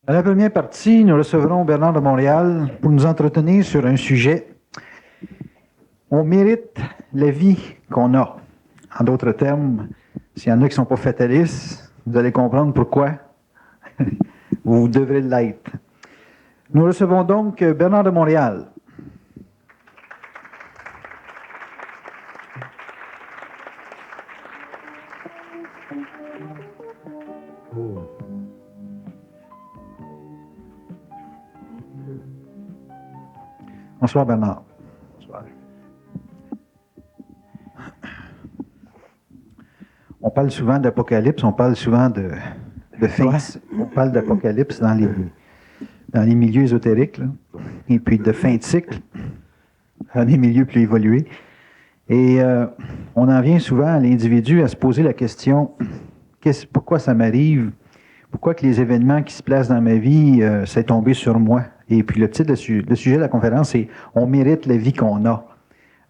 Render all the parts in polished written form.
Dans la première partie, nous recevrons Bernard de Montréal pour nous entretenir sur un sujet. On mérite la vie qu'on a. En d'autres termes, s'il y en a qui ne sont pas fatalistes, vous allez comprendre pourquoi vous devrez l'être. Nous recevons donc Bernard de Montréal. Bonsoir Bernard. Bonsoir. On parle souvent d'Apocalypse, on parle souvent de fin. On parle d'Apocalypse dans les milieux ésotériques, là, et puis de fin de cycle, dans les milieux plus évolués. Et on en vient souvent à l'individu à se poser la question, pourquoi ça m'arrive? Pourquoi que les événements qui se placent dans ma vie, c'est tombé sur moi? Et puis le titre, le sujet de la conférence, c'est « On mérite la vie qu'on a ».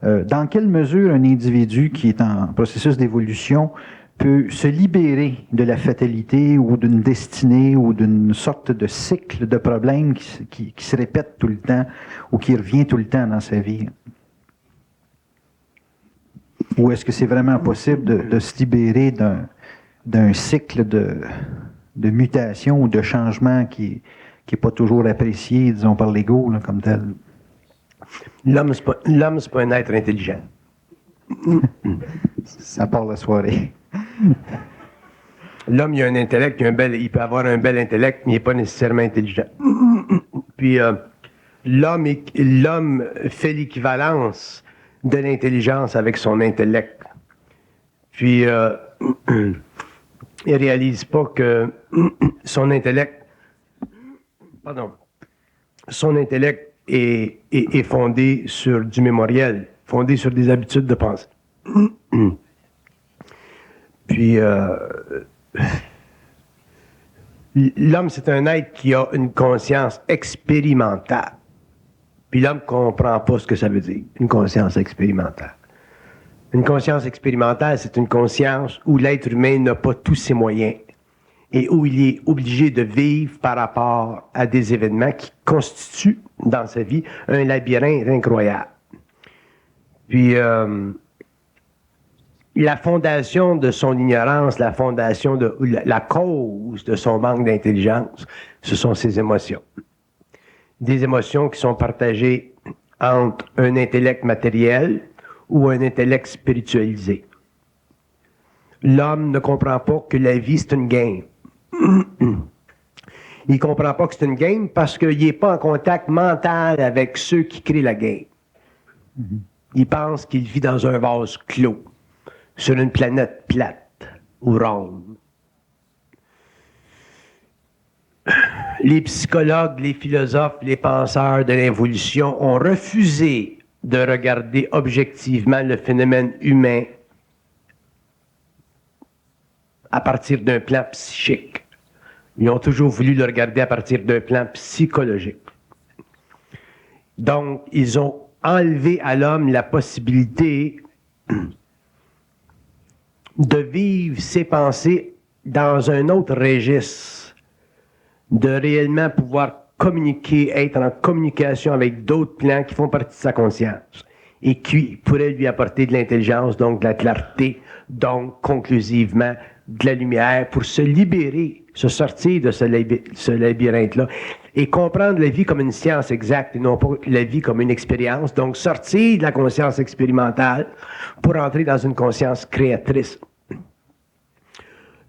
Dans quelle mesure un individu qui est en processus d'évolution peut se libérer de la fatalité ou d'une destinée ou d'une sorte de cycle de problèmes qui se répète tout le temps ou qui revient tout le temps dans sa vie? Ou est-ce que c'est vraiment possible de se libérer d'un cycle de mutation ou de changement qui n'est pas toujours apprécié, disons, par l'ego là, comme tel? L'homme, c'est pas un être intelligent. Ça part la soirée. L'homme, il a un intellect, il peut avoir un bel intellect, mais il n'est pas nécessairement intelligent. Puis l'homme fait l'équivalence de l'intelligence avec son intellect. Puis il réalise pas que son intellect est fondé sur du mémoriel, fondé sur des habitudes de pensée. Puis l'homme, c'est un être qui a une conscience expérimentale. Puis l'homme ne comprend pas ce que ça veut dire, une conscience expérimentale. Une conscience expérimentale, c'est une conscience où l'être humain n'a pas tous ses moyens et où il est obligé de vivre par rapport à des événements qui constituent dans sa vie un labyrinthe incroyable. Puis la fondation de son ignorance, la cause de son manque d'intelligence, ce sont ses émotions. Des émotions qui sont partagées entre un intellect matériel ou un intellect spiritualisé. L'homme ne comprend pas que la vie, c'est une game. Il ne comprend pas que c'est une game parce qu'il n'est pas en contact mental avec ceux qui créent la game. Il pense qu'il vit dans un vase clos, sur une planète plate ou ronde. Les psychologues, les philosophes, les penseurs de l'évolution ont refusé de regarder objectivement le phénomène humain à partir d'un plan psychique. Ils ont toujours voulu le regarder à partir d'un plan psychologique. Donc, ils ont enlevé à l'homme la possibilité de vivre ses pensées dans un autre registre, de réellement pouvoir communiquer, être en communication avec d'autres plans qui font partie de sa conscience et qui pourraient lui apporter de l'intelligence, donc de la clarté, donc conclusivement de la lumière pour se libérer, se sortir de ce labyrinthe-là et comprendre la vie comme une science exacte et non pas la vie comme une expérience, donc sortir de la conscience expérimentale pour entrer dans une conscience créatrice.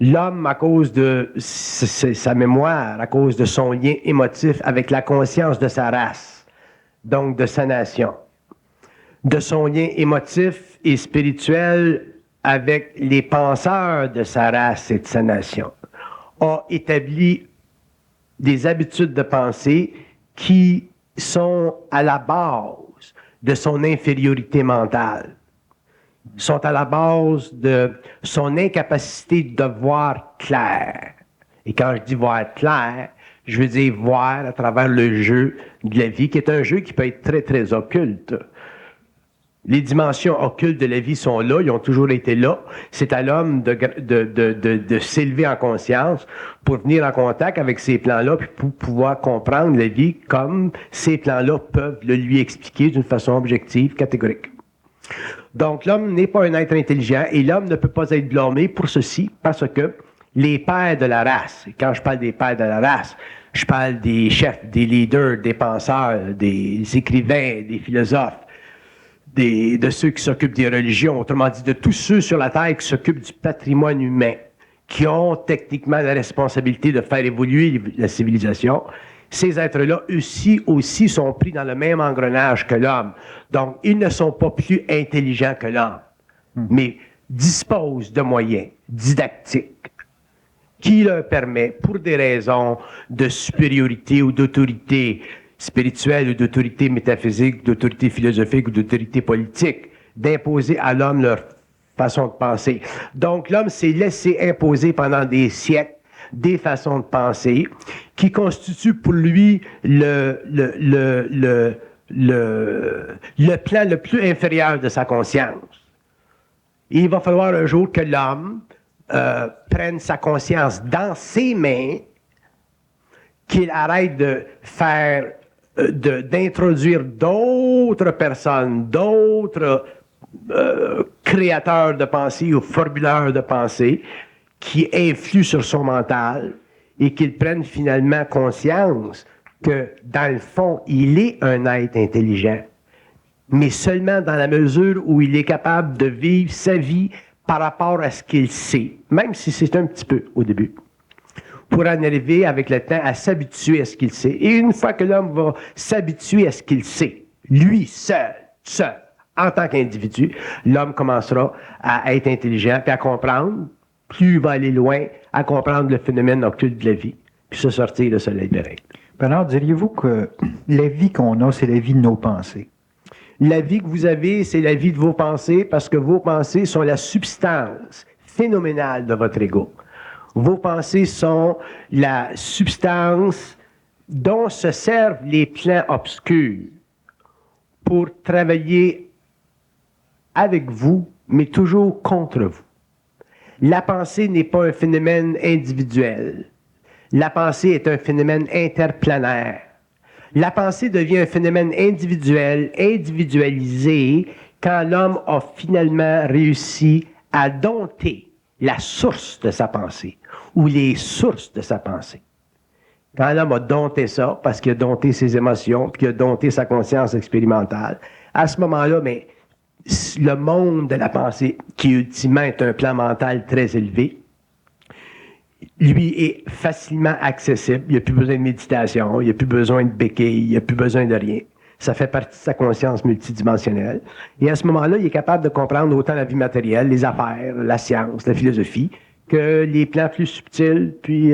L'homme, à cause de sa mémoire, à cause de son lien émotif avec la conscience de sa race, donc de sa nation, de son lien émotif et spirituel avec les penseurs de sa race et de sa nation, a établi des habitudes de pensée qui sont à la base de son infériorité mentale, sont à la base de son incapacité de voir clair. Et quand je dis voir clair, je veux dire voir à travers le jeu de la vie, qui est un jeu qui peut être très, très occulte. Les dimensions occultes de la vie sont là, ils ont toujours été là. C'est à l'homme de s'élever en conscience pour venir en contact avec ces plans-là, puis pour pouvoir comprendre la vie comme ces plans-là peuvent le lui expliquer d'une façon objective, catégorique. Donc, l'homme n'est pas un être intelligent et l'homme ne peut pas être blâmé pour ceci parce que les pères de la race, et quand je parle des pères de la race, je parle des chefs, des leaders, des penseurs, des écrivains, des philosophes, de ceux qui s'occupent des religions, autrement dit, de tous ceux sur la Terre qui s'occupent du patrimoine humain, qui ont techniquement la responsabilité de faire évoluer la civilisation. Ces êtres-là aussi sont pris dans le même engrenage que l'homme. Donc, ils ne sont pas plus intelligents que l'homme, mais disposent de moyens didactiques qui leur permettent, pour des raisons de supériorité ou d'autorité spirituelle ou d'autorité métaphysique, d'autorité philosophique ou d'autorité politique, d'imposer à l'homme leur façon de penser. Donc, l'homme s'est laissé imposer pendant des siècles des façons de penser qui constituent pour lui le plan le plus inférieur de sa conscience. Et il va falloir un jour que l'homme prenne sa conscience dans ses mains, qu'il arrête de faire d'introduire d'autres personnes, d'autres créateurs de pensée ou formuleurs de pensée qui influent sur son mental et qu'il prenne finalement conscience que, dans le fond, il est un être intelligent, mais seulement dans la mesure où il est capable de vivre sa vie par rapport à ce qu'il sait, même si c'est un petit peu au début, pour en arriver avec le temps à s'habituer à ce qu'il sait. Et une fois que l'homme va s'habituer à ce qu'il sait, lui seul, en tant qu'individu, l'homme commencera à être intelligent et à comprendre, plus il va aller loin, à comprendre le phénomène occulte de la vie, puis se sortir de se libérer. Alors, diriez-vous que la vie qu'on a, c'est la vie de nos pensées? La vie que vous avez, c'est la vie de vos pensées, parce que vos pensées sont la substance phénoménale de votre ego. Vos pensées sont la substance dont se servent les plans obscurs pour travailler avec vous, mais toujours contre vous. La pensée n'est pas un phénomène individuel. La pensée est un phénomène interplanaire. La pensée devient un phénomène individuel, individualisé, quand l'homme a finalement réussi à dompter la source de sa pensée, ou les sources de sa pensée. Quand l'homme a dompté ça, parce qu'il a dompté ses émotions, puis qu'il a dompté sa conscience expérimentale, à ce moment-là, mais le monde de la pensée, qui ultimement est un plan mental très élevé, lui est facilement accessible. Il n'y a plus besoin de méditation, il n'y a plus besoin de béquilles, il n'y a plus besoin de rien. Ça fait partie de sa conscience multidimensionnelle. Et à ce moment-là, il est capable de comprendre autant la vie matérielle, les affaires, la science, la philosophie, que les plans plus subtils, puis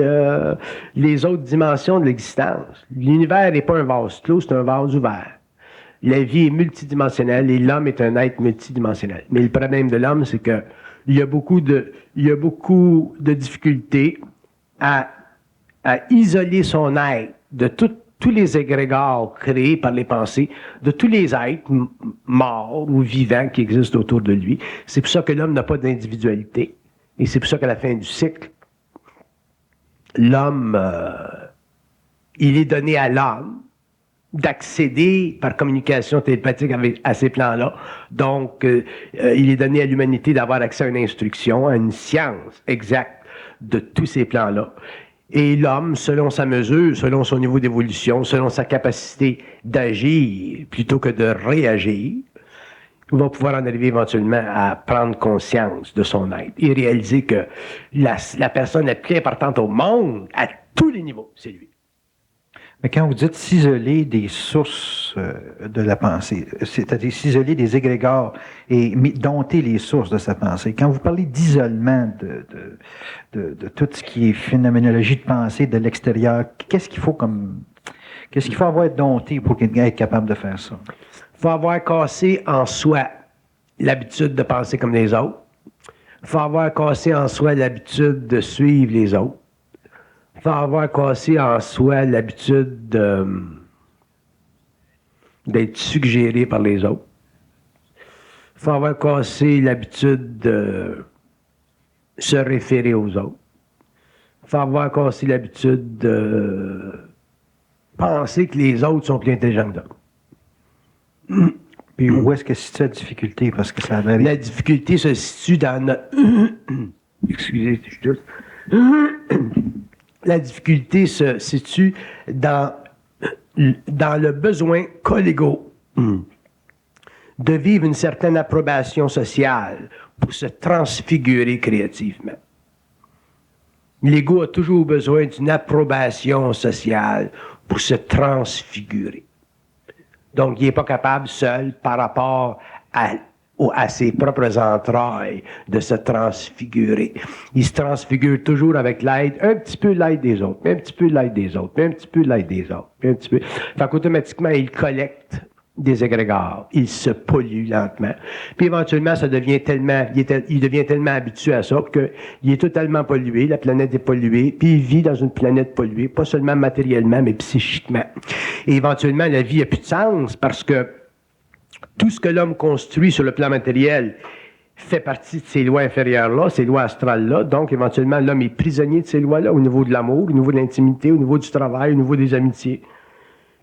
les autres dimensions de l'existence. L'univers n'est pas un vase clos, c'est un vase ouvert. La vie est multidimensionnelle et l'homme est un être multidimensionnel. Mais le problème de l'homme, c'est que il y a beaucoup de difficultés à isoler son être de tous les égrégores créés par les pensées, de tous les êtres morts ou vivants qui existent autour de lui. C'est pour ça que l'homme n'a pas d'individualité. Et c'est pour ça qu'à la fin du cycle, l'homme, il est donné à l'homme d'accéder par communication télépathique à ces plans-là. Donc, il est donné à l'humanité d'avoir accès à une instruction, à une science exacte de tous ces plans-là. Et l'homme, selon sa mesure, selon son niveau d'évolution, selon sa capacité d'agir plutôt que de réagir, va pouvoir en arriver éventuellement à prendre conscience de son être et réaliser que la personne la plus importante au monde, à tous les niveaux, c'est lui. Mais quand vous dites s'isoler des sources de la pensée, c'est-à-dire s'isoler des égrégores et dompter les sources de sa pensée, quand vous parlez d'isolement de tout ce qui est phénoménologie de pensée de l'extérieur, qu'est-ce qu'il faut avoir dompté pour être capable de faire ça? Il faut avoir cassé en soi l'habitude de penser comme les autres. Il faut avoir cassé en soi l'habitude de suivre les autres. Il faut avoir cassé en soi l'habitude d'être suggéré par les autres. faut avoir cassé l'habitude de se référer aux autres. Il faut avoir cassé l'habitude de penser que les autres sont plus intelligents que d'autres. Puis où est-ce que se situe la difficulté? Parce que ça varie. La difficulté se situe dans notre... Excusez, je suis juste... La difficulté se situe dans le besoin collégaux de vivre une certaine approbation sociale pour se transfigurer créativement. L'ego a toujours besoin d'une approbation sociale pour se transfigurer. Donc, il n'est pas capable seul, par rapport à ses propres entrailles, de se transfigurer. Il se transfigure toujours avec l'aide, un petit peu l'aide des autres, un petit peu l'aide des autres, un petit peu l'aide des autres, un petit peu. Fait qu'automatiquement, il collecte des égrégores. Il se pollue lentement. Puis éventuellement, il devient tellement habitué à ça qu'il est totalement pollué, la planète est polluée, puis il vit dans une planète polluée, pas seulement matériellement, mais psychiquement. Et éventuellement, la vie n'a plus de sens parce que tout ce que l'homme construit sur le plan matériel fait partie de ces lois inférieures-là, ces lois astrales-là. Donc, éventuellement, l'homme est prisonnier de ces lois-là au niveau de l'amour, au niveau de l'intimité, au niveau du travail, au niveau des amitiés.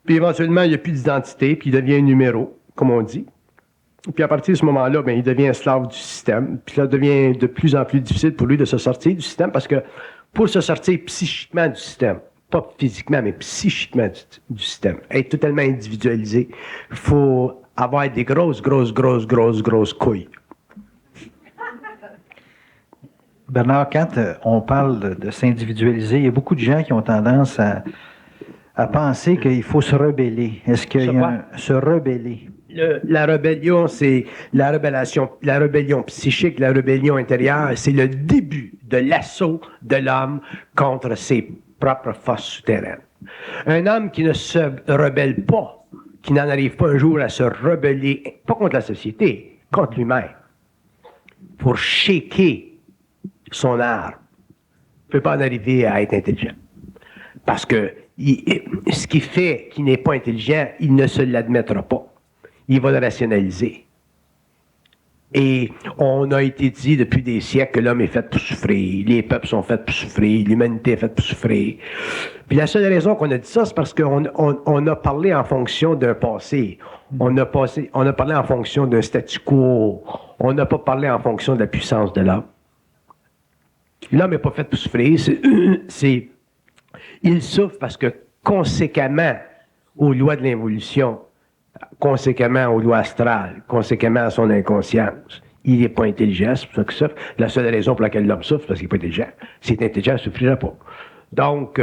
Puis éventuellement, il n'y a plus d'identité, puis il devient un numéro, comme on dit. Puis à partir de ce moment-là, ben, il devient esclave du système. Puis ça devient de plus en plus difficile pour lui de se sortir du système, parce que pour se sortir psychiquement du système, pas physiquement, mais psychiquement du système, être totalement individualisé, il faut avoir des grosses couilles. Bernard, quand on parle de s'individualiser, il y a beaucoup de gens qui ont tendance à penser qu'il faut se rebeller. Est-ce qu'il y a se rebeller? La rébellion, c'est la rébellion psychique, la rébellion intérieure, c'est le début de l'assaut de l'homme contre ses propres forces souterraines. Un homme qui ne se rebelle pas, qui n'en arrive pas un jour à se rebeller, pas contre la société, contre lui-même, pour shaker son arbre, ne peut pas en arriver à être intelligent. Parce que ce qui fait qu'il n'est pas intelligent, il ne se l'admettra pas. Il va le rationaliser. Et on a été dit depuis des siècles que l'homme est fait pour souffrir, les peuples sont faits pour souffrir, l'humanité est faite pour souffrir. Puis la seule raison qu'on a dit ça, c'est parce qu'on a parlé en fonction d'un passé. On a parlé en fonction d'un statu quo. On n'a pas parlé en fonction de la puissance de l'homme. L'homme n'est pas fait pour souffrir. Il souffre parce que, conséquemment aux lois de l'involution, conséquemment aux lois astrales, conséquemment à son inconscience, il n'est pas intelligent, c'est pour ça qu'il souffre. La seule raison pour laquelle l'homme souffre, c'est parce qu'il n'est pas intelligent. S'il est intelligent, il ne souffrirait pas. Donc,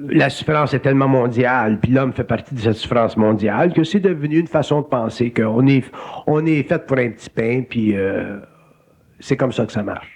la souffrance est tellement mondiale, puis l'homme fait partie de cette souffrance mondiale, que c'est devenu une façon de penser qu'on est fait pour un petit pain, puis c'est comme ça que ça marche.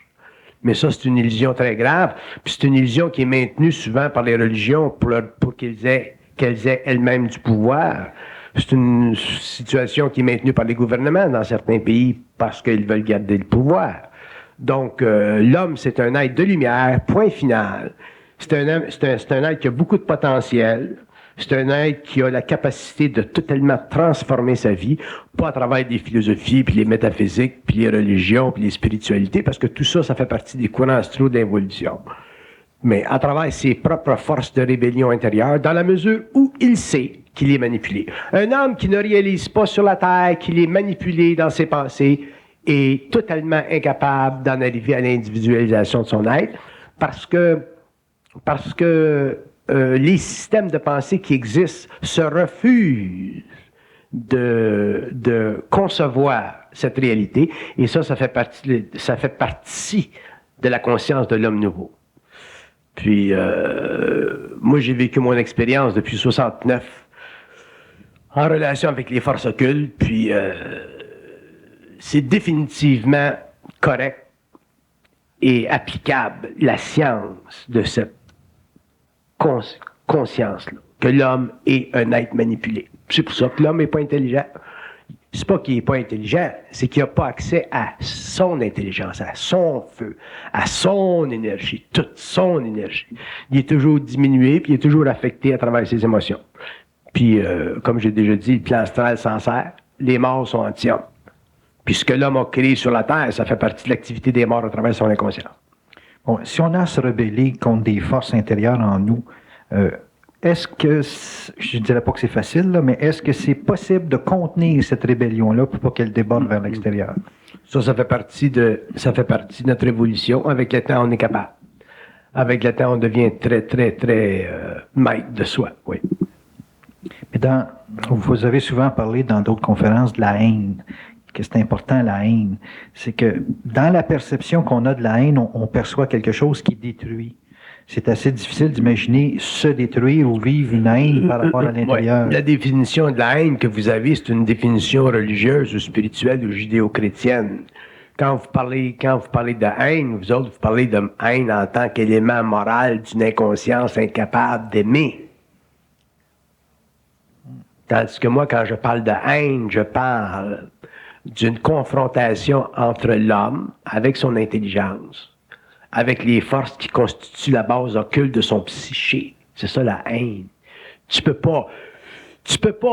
Mais ça, c'est une illusion très grave, puis c'est une illusion qui est maintenue souvent par les religions pour qu'elles aient elles-mêmes du pouvoir. C'est une situation qui est maintenue par les gouvernements dans certains pays parce qu'ils veulent garder le pouvoir. Donc, l'homme, c'est un être de lumière, point final. C'est un être qui a beaucoup de potentiel. C'est un être qui a la capacité de totalement transformer sa vie, pas à travers des philosophies, puis les métaphysiques, puis les religions, puis les spiritualités, parce que tout ça, ça fait partie des courants astraux d'involution. Mais à travers ses propres forces de rébellion intérieure, dans la mesure où il sait qu'il est manipulé. Un homme qui ne réalise pas sur la Terre qu'il est manipulé dans ses pensées est totalement incapable d'en arriver à l'individualisation de son être, parce que les systèmes de pensée qui existent se refusent de concevoir cette réalité, et ça fait partie de la conscience de l'homme nouveau. Puis, moi, j'ai vécu mon expérience depuis 69 en relation avec les forces occultes, puis c'est définitivement correct et applicable, la science de cette conscience-là, que l'homme est un être manipulé. C'est pour ça que l'homme n'est pas intelligent. C'est pas qu'il n'est pas intelligent, c'est qu'il n'a pas accès à son intelligence, à son feu, à son énergie, toute son énergie. Il est toujours diminué, puis il est toujours affecté à travers ses émotions. Puis, comme j'ai déjà dit, le plan astral s'en sert. Les morts sont anti-hommes. Puis ce que l'homme a créé sur la Terre, ça fait partie de l'activité des morts à travers son inconscient. Bon, si on a à se rebeller contre des forces intérieures en nous, est-ce que, je ne dirais pas que c'est facile, là, mais est-ce que c'est possible de contenir cette rébellion-là pour pas qu'elle déborde vers l'extérieur? Ça fait partie de notre évolution. Avec le temps, on est capable. Avec le temps, on devient très, très, très maître de soi, oui. Mais vous avez souvent parlé dans d'autres conférences de la haine, que c'est important la haine. C'est que dans la perception qu'on a de la haine, on perçoit quelque chose qui détruit. C'est assez difficile d'imaginer se détruire ou vivre une haine par rapport à l'intérieur. Ouais. La définition de la haine que vous avez, c'est une définition religieuse ou spirituelle ou judéo-chrétienne. Quand vous parlez de haine, vous autres, vous parlez de haine en tant qu'élément moral d'une inconscience incapable d'aimer. Tandis que moi, quand je parle de haine, je parle d'une confrontation entre l'homme avec son intelligence, avec les forces qui constituent la base occulte de son psyché. C'est ça la haine. Tu peux pas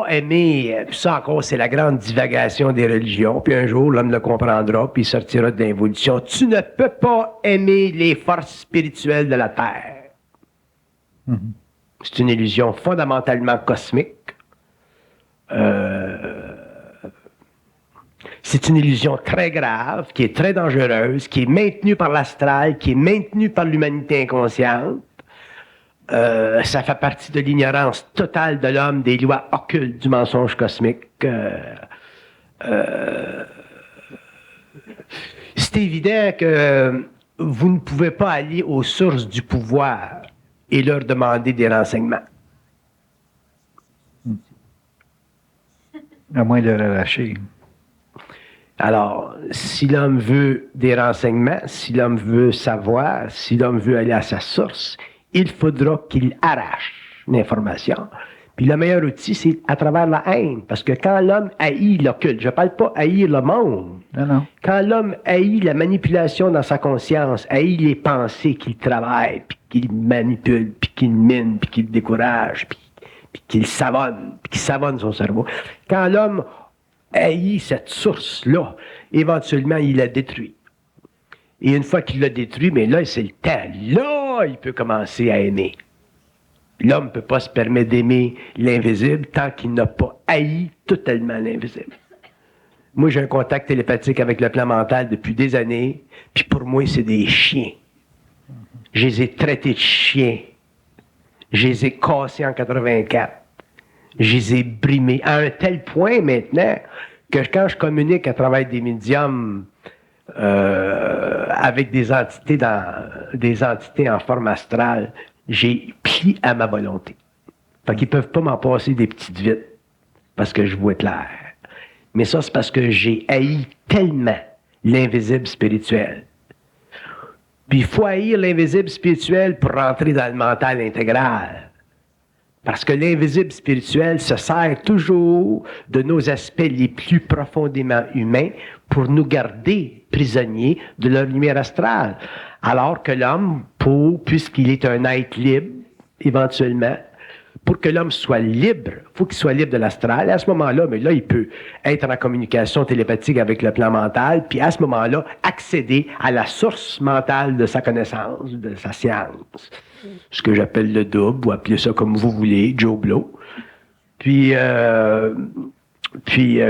aimer, puis ça encore, c'est la grande divagation des religions, puis un jour, l'homme le comprendra, puis il sortira de l'involution. Tu ne peux pas aimer les forces spirituelles de la Terre. Mm-hmm. C'est une illusion fondamentalement cosmique. C'est une illusion très grave, qui est très dangereuse, qui est maintenue par l'astral, qui est maintenue par l'humanité inconsciente. Ça fait partie de l'ignorance totale de l'homme des lois occultes du mensonge cosmique. C'est évident que vous ne pouvez pas aller aux sources du pouvoir et leur demander des renseignements. À moins de le relâcher. Alors, si l'homme veut des renseignements, si l'homme veut savoir, si l'homme veut aller à sa source, il faudra qu'il arrache l'information. Puis le meilleur outil, c'est à travers la haine. Parce que quand l'homme haït l'occulte, je ne parle pas haïr le monde. Non. Quand l'homme haït la manipulation dans sa conscience, haït les pensées qu'il travaille, puis qu'il manipule, puis qu'il mine, puis qu'il décourage, puis qu'il savonne son cerveau. Quand l'homme haït cette source-là, éventuellement, il la détruit. Et une fois qu'il l'a détruit, mais là, c'est le temps. Là, il peut commencer à aimer. L'homme ne peut pas se permettre d'aimer l'invisible tant qu'il n'a pas haï totalement l'invisible. Moi, j'ai un contact télépathique avec le plan mental depuis des années, puis pour moi, c'est des chiens. Je les ai traités de chiens. Je les ai cassés en 84. Je les ai brimés à un tel point maintenant que quand je communique à travers des médiums avec des entités en forme astrale, j'ai plie à ma volonté. Fait qu'ils ne peuvent pas m'en passer des petites vites parce que je vois clair. Mais ça, c'est parce que j'ai haï tellement l'invisible spirituel. Puis il faut haïr l'invisible spirituel pour rentrer dans le mental intégral. Parce que l'invisible spirituel se sert toujours de nos aspects les plus profondément humains pour nous garder prisonniers de leur lumière astrale. Alors que l'homme, puisqu'il est un être libre, éventuellement, pour que l'homme soit libre, il faut qu'il soit libre de l'astral. À ce moment-là, mais là, il peut être en communication télépathique avec le plan mental, puis à ce moment-là, accéder à la source mentale de sa connaissance, de sa science. Ce que j'appelle le double, ou appelez ça comme vous voulez, Joe Blow. Puis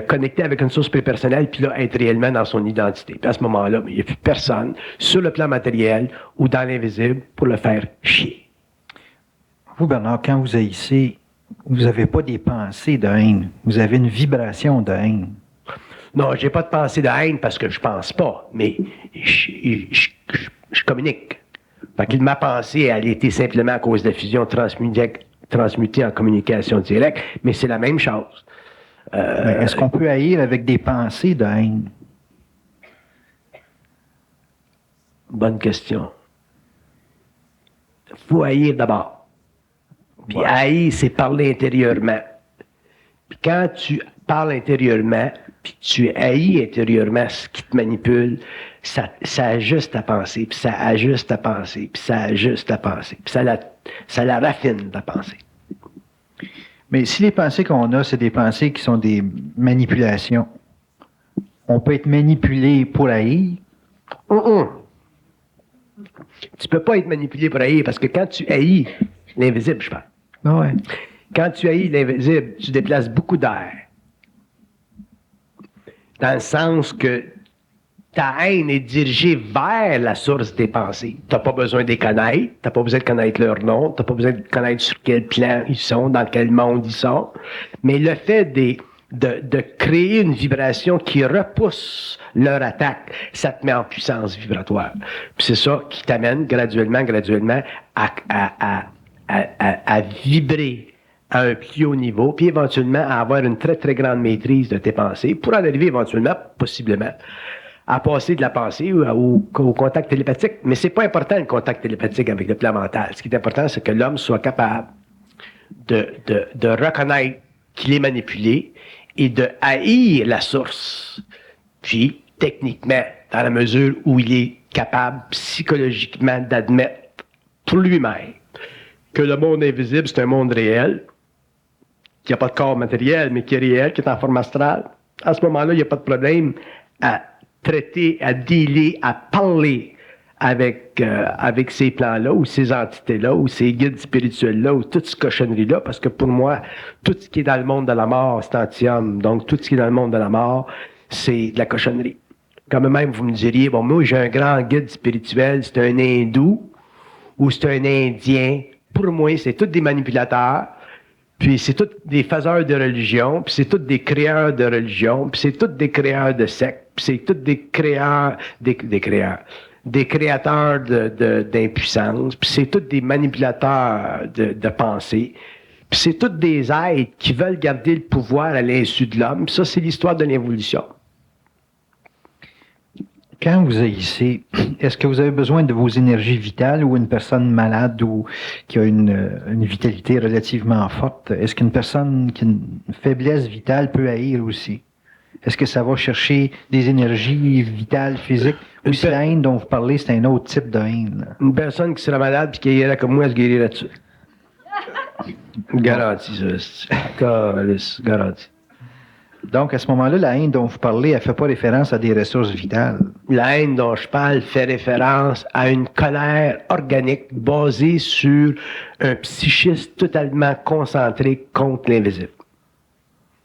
connecter avec une source plus personnelle, puis là, être réellement dans son identité. Puis à ce moment-là, il n'y a plus personne sur le plan matériel ou dans l'invisible pour le faire chier. Vous, Bernard, quand vous haïssez, vous n'avez pas des pensées de haine. Vous avez une vibration de haine. Non, j'ai pas de pensée de haine parce que je pense pas, mais je communique. Fait que ma pensée, elle était simplement à cause de la fusion transmutée en communication directe, mais c'est la même chose. Est-ce qu'on peut haïr avec des pensées de haine? Bonne question. Il faut haïr d'abord. Puis haïr, c'est parler intérieurement. Puis quand tu parles intérieurement, puis tu haïs intérieurement ce qui te manipule, ça ajuste ta pensée, puis ça ajuste ta pensée, puis ça ajuste ta pensée, puis ça la raffine ta pensée. Mais si les pensées qu'on a, c'est des pensées qui sont des manipulations, on peut être manipulé pour haïr. Tu peux pas être manipulé pour haïr, parce que quand tu haïs l'invisible, je parle. Ah ouais. Quand tu haïs l'invisible, tu déplaces beaucoup d'air. Dans le sens que ta haine est dirigée vers la source des pensées. Tu n'as pas besoin de les connaître, tu n'as pas besoin de connaître leur nom, tu n'as pas besoin de connaître sur quel plan ils sont, dans quel monde ils sont. Mais le fait de créer une vibration qui repousse leur attaque, ça te met en puissance vibratoire. Puis c'est ça qui t'amène graduellement à vibrer à un plus haut niveau, puis éventuellement à avoir une très, très grande maîtrise de tes pensées, pour en arriver éventuellement, possiblement, à passer de la pensée au contact télépathique. Mais c'est pas important, le contact télépathique avec le plan mental. Ce qui est important, c'est que l'homme soit capable de reconnaître qu'il est manipulé et de haïr la source. Puis, techniquement, dans la mesure où il est capable psychologiquement d'admettre pour lui-même que le monde invisible, c'est un monde réel, qui n'a pas de corps matériel, mais qui est réel, qui est en forme astrale. À ce moment-là, il n'y a pas de problème à traiter, à dealer, à parler avec ces plans-là, ou ces entités-là, ou ces guides spirituels-là, ou toute cette cochonnerie-là, parce que pour moi, tout ce qui est dans le monde de la mort, c'est anti-homme. Donc, tout ce qui est dans le monde de la mort, c'est de la cochonnerie. Quand même, vous me diriez, bon, moi, j'ai un grand guide spirituel, c'est un hindou, ou c'est un indien. Pour moi, c'est tous des manipulateurs. Puis c'est tous des faiseurs de religion, puis c'est tous des créateurs de religion, puis c'est tous des créateurs de sectes, puis c'est tous des créateurs, des créateurs d'impuissance, puis c'est tous des manipulateurs de pensée, puis c'est tous des êtres qui veulent garder le pouvoir à l'insu de l'homme. Puis ça, c'est l'histoire de l'évolution. Quand vous haïssez, est-ce que vous avez besoin de vos énergies vitales ou une personne malade ou qui a une vitalité relativement forte? Est-ce qu'une personne qui a une faiblesse vitale peut haïr aussi? Est-ce que ça va chercher des énergies vitales, physiques? Ou si la haine dont vous parlez, c'est un autre type de haine? Une personne qui serait malade et qui irait comme moi, elle se guérirait dessus. Garanti, ça. Garanti. Donc, à ce moment-là, la haine dont vous parlez, elle ne fait pas référence à des ressources vitales. La haine dont je parle fait référence à une colère organique basée sur un psychisme totalement concentré contre l'invisible.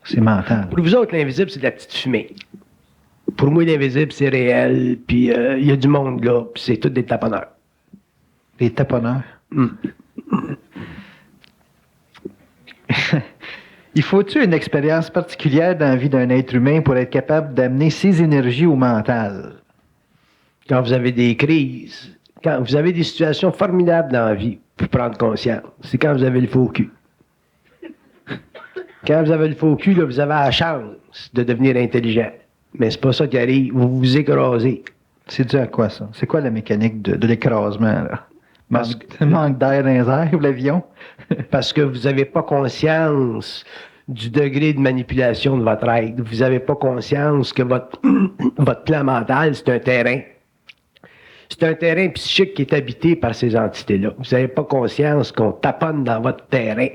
C'est mental. Pour vous autres, l'invisible, c'est de la petite fumée. Pour moi, l'invisible, c'est réel, puis il y a du monde là, puis c'est tous des taponneurs. Des taponneurs? Il faut-tu une expérience particulière dans la vie d'un être humain pour être capable d'amener ses énergies au mental? Quand vous avez des crises, quand vous avez des situations formidables dans la vie, pour prendre conscience, c'est quand vous avez le faux cul. Quand vous avez le faux cul, là, vous avez la chance de devenir intelligent. Mais c'est pas ça qui arrive, vous vous écrasez. C'est dû à quoi, ça? C'est quoi la mécanique de l'écrasement, là? Manque d'air dans les airs ou l'avion? Parce que vous n'avez pas conscience du degré de manipulation de votre être. Vous n'avez pas conscience que votre plan mental, c'est un terrain. C'est un terrain psychique qui est habité par ces entités-là. Vous n'avez pas conscience qu'on taponne dans votre terrain.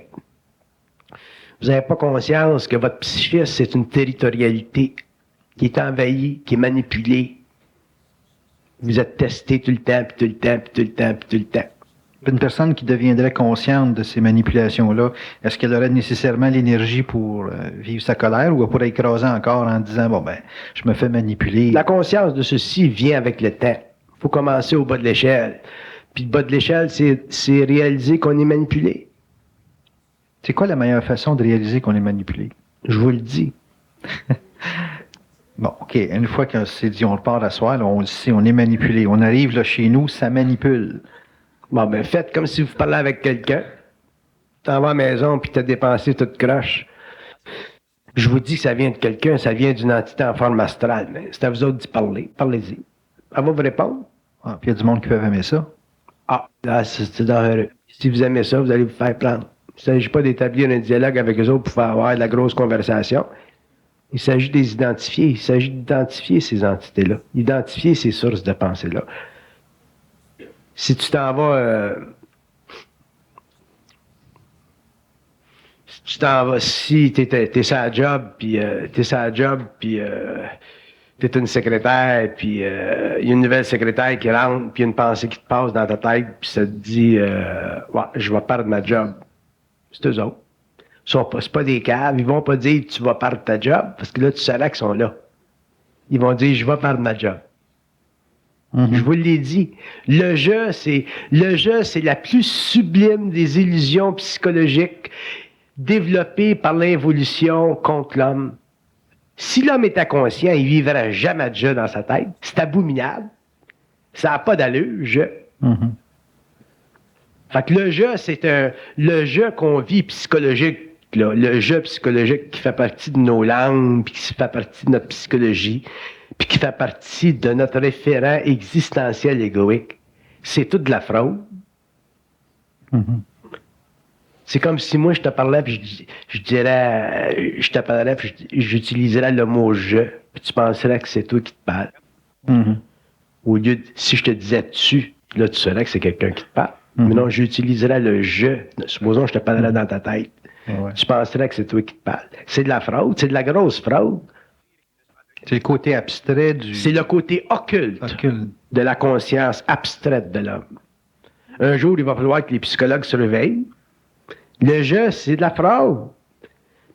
Vous n'avez pas conscience que votre psychisme, c'est une territorialité qui est envahie, qui est manipulée. Vous êtes testé tout le temps, puis tout le temps, puis tout le temps, puis tout le temps. Une personne qui deviendrait consciente de ces manipulations-là, est-ce qu'elle aurait nécessairement l'énergie pour vivre sa colère ou pour écraser encore en disant, bon ben, je me fais manipuler? La conscience de ceci vient avec le temps. Il faut commencer au bas de l'échelle. Puis le bas de l'échelle, c'est réaliser qu'on est manipulé. C'est quoi la meilleure façon de réaliser qu'on est manipulé? Je vous le dis. Bon, OK. Une fois qu'on s'est dit, on repart à soir, là, on le sait, on est manipulé. On arrive là chez nous, ça manipule. Bon, ben, faites comme si vous parlez avec quelqu'un. T'en vas à la maison, puis t'as dépensé toute croche. Je vous dis que ça vient de quelqu'un, ça vient d'une entité en forme astrale. Mais c'est à vous autres d'y parler. Parlez-y. Elle va vous répondre. Ah, puis il y a du monde qui peut aimer ça. Ah, là, c'est dangereux. Si vous aimez ça, vous allez vous faire prendre. Il ne s'agit pas d'établir un dialogue avec eux autres pour faire avoir de la grosse conversation. Il s'agit de les identifier. Il s'agit d'identifier ces entités-là. Identifier ces sources de pensée-là. Si tu t'en vas... si tu t'en vas, si t'es sur la job, puis t'es une secrétaire, puis il y a une nouvelle secrétaire qui rentre, puis il y a une pensée qui te passe dans ta tête, puis ça te dit, ouais, je vais perdre ma job. C'est eux autres. C'est pas des caves. Ils vont pas dire, tu vas perdre ta job, parce que là, tu sauras qu'ils sont là. Ils vont dire, je vais perdre ma job. Je vous l'ai dit. Le jeu, c'est la plus sublime des illusions psychologiques développées par l'involution contre l'homme. Si l'homme était conscient, il vivrait jamais de jeu dans sa tête. C'est abominable. Ça n'a pas d'allure, le jeu. Fait que le jeu, le jeu qu'on vit psychologique, là, le jeu psychologique qui fait partie de nos langues, puis qui fait partie de notre psychologie, puis qui fait partie de notre référent existentiel égoïque, c'est toute de la fraude. C'est comme si moi je te parlais, puis je te parlerais, puis j'utiliserais le mot je, puis tu penserais que c'est toi qui te parle. Au lieu de, si je te disais tu, là tu saurais que c'est quelqu'un qui te parle. Mais non, j'utiliserais le je. Supposons que je te parlerais dans ta tête. Tu penserais que c'est toi qui te parle. C'est de la fraude, c'est de la grosse fraude. C'est le côté abstrait du... C'est le côté occulte de la conscience abstraite de l'homme. Un jour, il va falloir que les psychologues se réveillent. Le jeu, c'est de la fraude.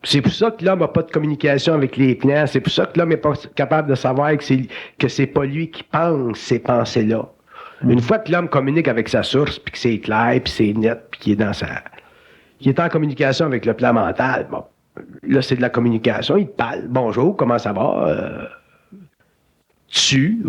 C'est pour ça que l'homme n'a pas de communication avec les plans. C'est pour ça que l'homme n'est pas capable de savoir que c'est pas lui qui pense ces pensées-là. Une fois que l'homme communique avec sa source, puis que c'est clair, puis c'est net, puis qu'il est en communication avec le plan mental, bon, là, c'est de la communication, il te parle. Bonjour, comment ça va? Tu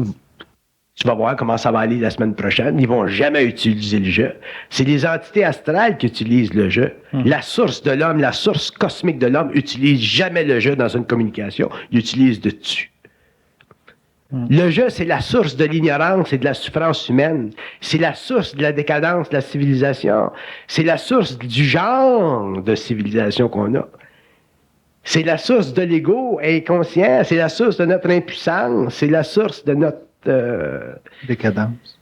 vas voir comment ça va aller la semaine prochaine. Ils vont jamais utiliser le jeu. C'est les entités astrales qui utilisent le jeu. La source de l'homme, la source cosmique de l'homme, utilise jamais le jeu dans une communication. Il utilise le tu. Le jeu, c'est la source de l'ignorance et de la souffrance humaine. C'est la source de la décadence de la civilisation. C'est la source du genre de civilisation qu'on a. C'est la source de l'ego inconscient. C'est la source de notre impuissance. C'est la source de notre... décadence.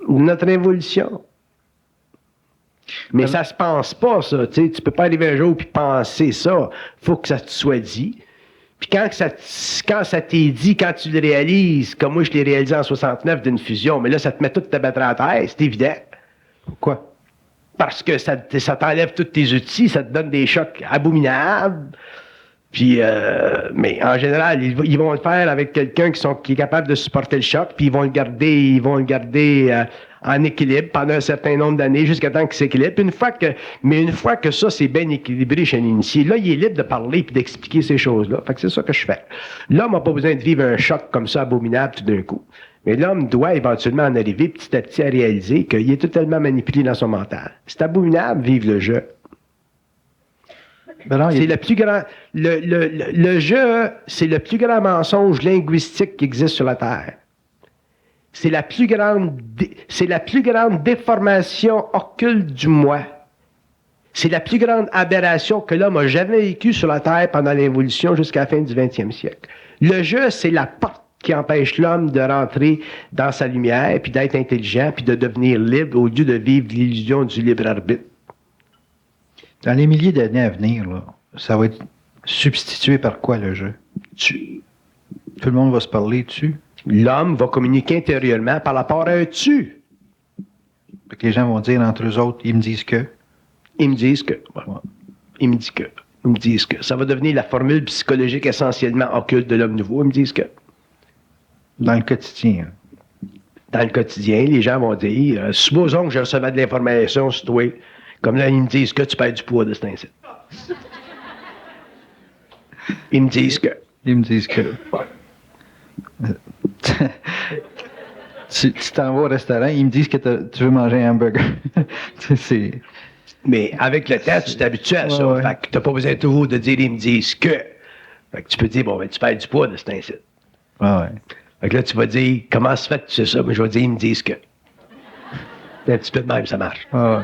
Notre évolution. Mais ça se pense pas, ça. Tu peux pas arriver un jour et penser ça. Faut que ça te soit dit. Puis quand ça t'est dit, quand tu le réalises, comme moi je l'ai réalisé en 69 d'une fusion, mais là ça te met tout te battre à terre, c'est évident. Pourquoi? Parce que ça t'enlève tous tes outils, ça te donne des chocs abominables. Puis, mais en général, ils vont le faire avec quelqu'un qui est capable de supporter le choc, puis ils vont le garder en équilibre pendant un certain nombre d'années jusqu'à temps qu'il s'équilibre. Une fois que ça, c'est bien équilibré chez l'initié, là, il est libre de parler puis d'expliquer ces choses-là. Fait que c'est ça que je fais. L'homme n'a pas besoin de vivre un choc comme ça abominable tout d'un coup. Mais l'homme doit éventuellement en arriver petit à petit à réaliser qu'il est totalement manipulé dans son mental. C'est abominable vivre le jeu. C'est le plus grand. Le jeu, c'est le plus grand mensonge linguistique qui existe sur la Terre. C'est la plus grande déformation occulte du moi. C'est la plus grande aberration que l'homme a jamais vécue sur la Terre pendant l'évolution jusqu'à la fin du 20e siècle. Le jeu, c'est la porte qui empêche l'homme de rentrer dans sa lumière, puis d'être intelligent, puis de devenir libre au lieu de vivre l'illusion du libre arbitre. Dans les milliers d'années à venir, là, ça va être substitué par quoi le jeu? Tu. Tout le monde va se parler dessus. L'homme va communiquer intérieurement par rapport à un tu. Fait que les gens vont dire entre eux autres, ils me disent que. Ils me disent que. Ouais. Ouais. Ils me disent que. Ils me disent que. Ça va devenir la formule psychologique essentiellement occulte de l'homme nouveau. Ils me disent que. Dans le quotidien. Dans le quotidien, les gens vont dire, supposons que je recevais de l'information sur toi. Comme là, ils me disent que tu perds du poids de cet incite. Ils me disent que. Ils me disent que. Tu t'en vas au restaurant, ils me disent que tu veux manger un hamburger. C'est... Mais avec le temps, tu t'habitues à ça. Ouais. Fait que t'as pas besoin toujours de dire ils me disent que. Fait que tu peux dire, bon, ben, tu perds du poids de cet incite. Ouais. Fait que là, tu vas dire, comment se fait que tu sais ça? Mais je vais dire, ils me disent que. Un petit peu de même, ça marche. Ouais.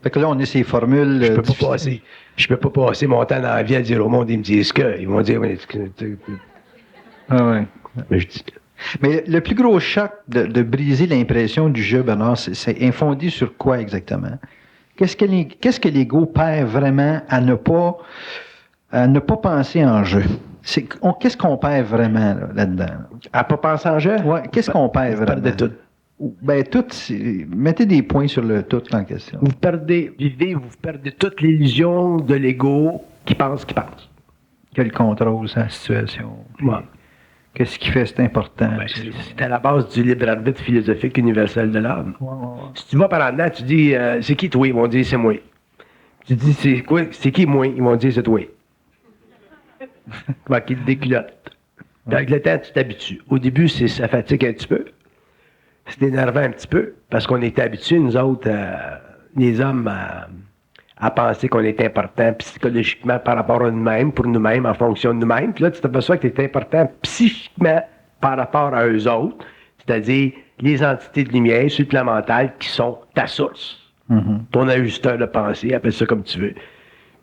Fait que là, on a ces formules. Je peux pas passer mon temps dans la vie à dire au monde, ils me disent que. Ils vont dire, Ouais. mais je dis que. Mais le plus gros choc de briser l'impression du jeu, Bernard, c'est infondé sur quoi exactement? Qu'est-ce que l'ego perd vraiment à ne pas penser en jeu? Qu'est-ce qu'on perd vraiment là-dedans? À pas penser en jeu? Ouais, qu'est-ce qu'on perd Vous vraiment? perdez tout. Ben, tout, mettez des points sur le tout en question. Vous perdez toute l'illusion de l'ego qui pense. Quel contrôle sa situation? Ouais. Qu'est-ce qui fait c'est important? Ben, c'est à la base du libre arbitre philosophique universel de l'âme. Ouais. Si tu vas par en dedans, tu dis c'est qui toi? Ils vont dire c'est moi. Tu dis c'est qui moi? Ils vont dire c'est toi. Qui te déculotte. Puis avec le temps, tu t'habitues. Au début, ça fatigue un petit peu. C'est énervant un petit peu, parce qu'on est habitués, nous autres, les hommes, à penser qu'on est important psychologiquement par rapport à nous-mêmes, pour nous-mêmes, en fonction de nous-mêmes. Puis là, tu t'aperçois que tu es important psychiquement par rapport à eux autres, c'est-à-dire les entités de lumière sur le plan mental qui sont ta source. Ton ajusteur de pensée, appelle ça comme tu veux.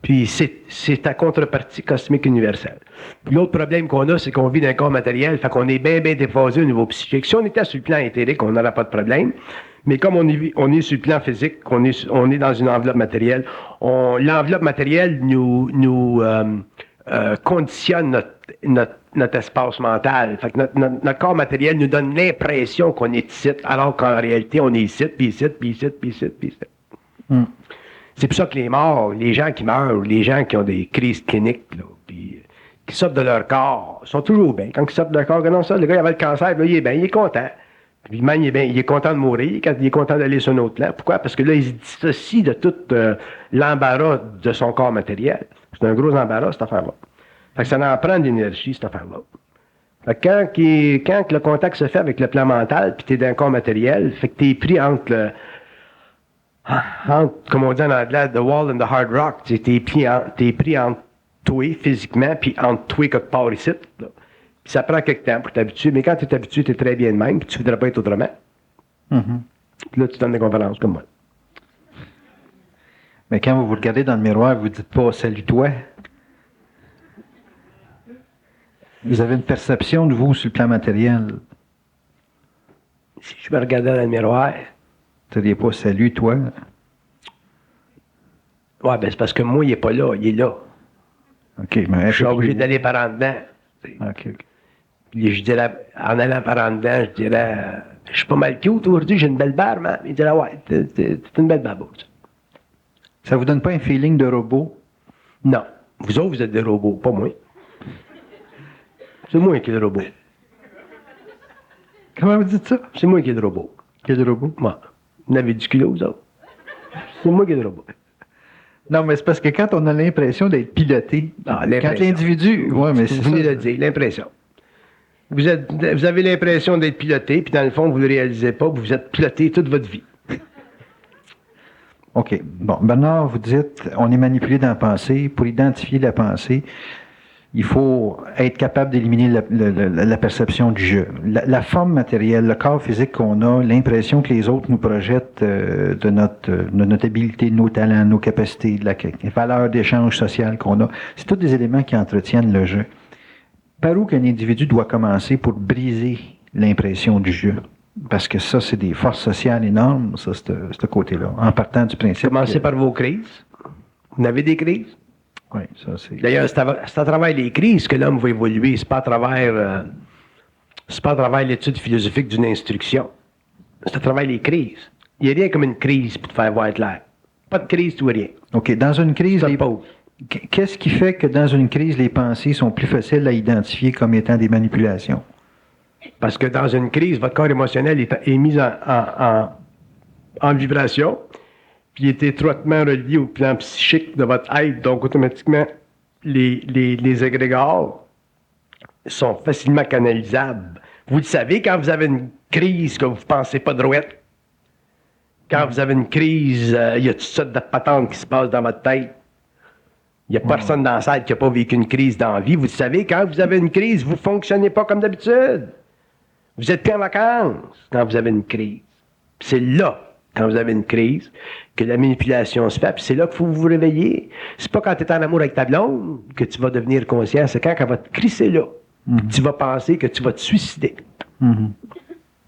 Puis c'est ta contrepartie cosmique universelle. Puis l'autre problème qu'on a, c'est qu'on vit dans un corps matériel, fait qu'on est bien déphasé au niveau psychique. Si on était sur le plan éthérique, on n'aurait pas de problème. Mais comme on est sur le plan physique, on est dans une enveloppe matérielle, l'enveloppe matérielle nous conditionne notre espace mental. Fait que notre corps matériel nous donne l'impression qu'on est ici, alors qu'en réalité, on est ici, puis ici, puis ici, puis ici, puis ici. C'est pour ça que les morts, les gens qui meurent, les gens qui ont des crises cliniques, là, puis qui sortent de leur corps, sont toujours bien. Quand ils sortent de leur corps, non, ça, le gars, il avait le cancer, là, il est bien, il est content. Puis même, il est content de mourir, il est content d'aller sur un autre plan. Pourquoi? Parce que là, il se dissocie de tout l'embarras de son corps matériel. C'est un gros embarras, cette affaire-là. Fait que ça en prend de l'énergie, cette affaire-là. Fait que quand le contact se fait avec le plan mental, puis tu es dans un corps matériel, fait que tu es pris entre, comme on dit en anglais, the wall and the hard rock. T'es pris entre toi, physiquement, puis entre toi quelque part ici. Là. Puis ça prend quelque temps pour t'habituer, mais quand tu es habitué, tu es très bien de même, puis tu ne voudrais pas être autrement. Puis là, tu donnes des conférences comme moi. Mais quand vous regardez dans le miroir, vous ne dites pas « Salut-toi ». Vous avez une perception de vous sur le plan matériel. Si je me regardais dans le miroir... Tu ne dirais pas « Salut, toi ». Ouais, ben c'est parce que moi, il n'est pas là, il est là. OK, mais je suis obligé d'aller par en dedans. OK. Puis je dirais, en allant par en dedans, je dirais, je suis pas mal cute aujourd'hui, j'ai une belle barbe, hein? Il dirait, ouais, c'est une belle barbe. Ça vous donne pas un feeling de robot? Non. Vous autres, vous êtes des robots, pas moi. C'est moi qui est le robot. Comment vous dites ça? C'est moi qui est le robot. Qui est le robot? Moi. Vous avez du culot, vous autres. C'est moi qui est le robot. Non, mais c'est parce que quand on a l'impression d'être piloté, quand l'individu... Oui, mais c'est vous venez de le dire, l'impression. Vous avez l'impression d'être piloté, puis dans le fond, vous ne le réalisez pas, vous êtes piloté toute votre vie. OK. Bon, Bernard, vous dites, on est manipulé dans la pensée. Pour identifier la pensée, il faut être capable d'éliminer la perception du jeu. La forme matérielle, le corps physique qu'on a, l'impression que les autres nous projettent de notre habileté, de nos talents, nos capacités, de la valeur d'échange social qu'on a, c'est tous des éléments qui entretiennent le jeu. Par où qu'un individu doit commencer pour briser l'impression du jeu? Parce que ça, c'est des forces sociales énormes, ça, ce côté-là, en partant du principe... Commencez par vos crises. Vous avez des crises? Oui, ça c'est... D'ailleurs, c'est à travers les crises que l'homme va évoluer. C'est pas à travers l'étude philosophique d'une instruction. C'est à travers les crises. Il n'y a rien comme une crise pour te faire voir clair. Pas de crise, tu vois rien. OK. Dans une crise, qu'est-ce qui fait que dans une crise, les pensées sont plus faciles à identifier comme étant des manipulations? Parce que dans une crise, votre corps émotionnel est mis en vibration, puis il est étroitement relié au plan psychique de votre être. Donc, automatiquement, les égrégores sont facilement canalisables. Vous le savez, quand vous avez une crise que vous ne pensez pas droite, quand vous avez une crise, il y a toutes sortes de patentes qui se passent dans votre tête. Il n'y a personne dans la salle qui n'a pas vécu une crise dans la vie. Vous le savez, quand vous avez une crise, vous ne fonctionnez pas comme d'habitude. Vous êtes plus en vacances quand vous avez une crise. Puis c'est là, quand vous avez une crise, que la manipulation se fait. Puis c'est là qu'il faut vous réveiller. C'est pas quand tu es en amour avec ta blonde que tu vas devenir conscient. C'est quand elle va te crisser là. Tu vas penser que tu vas te suicider. Et là,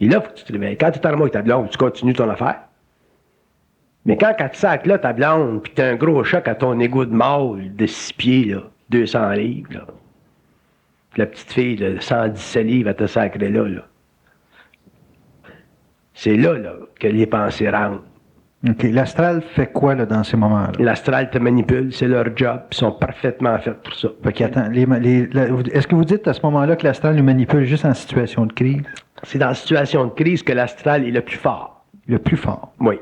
il faut que tu te réveilles. Quand tu es en amour avec ta blonde, tu continues ton affaire. Mais quand tu sacs là ta blonde, puis t'as un gros choc à ton égo de mâle de 6 pieds, là, 200 livres, là. La petite fille de 117 livres, elle te sacrée là, là. C'est là, que les pensées rentrent. OK. L'astral fait quoi là, dans ces moments-là? L'astral te manipule, c'est leur job, ils sont parfaitement faits pour ça. Fait qu'attends, est-ce que vous dites à ce moment-là que l'astral nous manipule juste en situation de crise? C'est dans la situation de crise que l'astral est le plus fort. Le plus fort. Oui.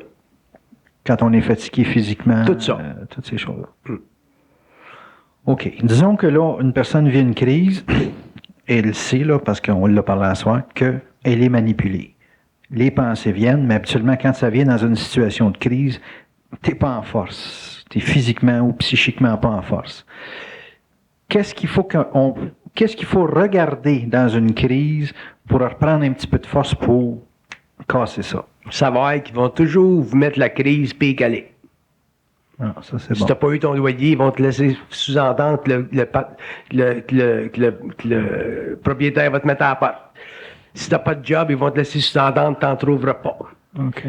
Quand on est fatigué physiquement. Tout ça. Toutes ces choses-là. OK. Disons que là, une personne vit une crise, et elle sait, là, parce qu'on l'a parlé à soir, qu'elle est manipulée. Les pensées viennent, mais habituellement, quand ça vient dans une situation de crise, t'es pas en force. T'es physiquement ou psychiquement pas en force. Qu'est-ce qu'il faut regarder dans une crise pour reprendre un petit peu de force pour casser ça? Savoir qu'ils vont toujours vous mettre la crise puis égaler. Ah, ça, c'est Si bon. t'as pas eu ton loyer, ils vont te laisser sous-entendre que le propriétaire va te mettre à la porte. Si t'as pas de job, ils vont te laisser sous-entendre que t'en trouveras pas. OK.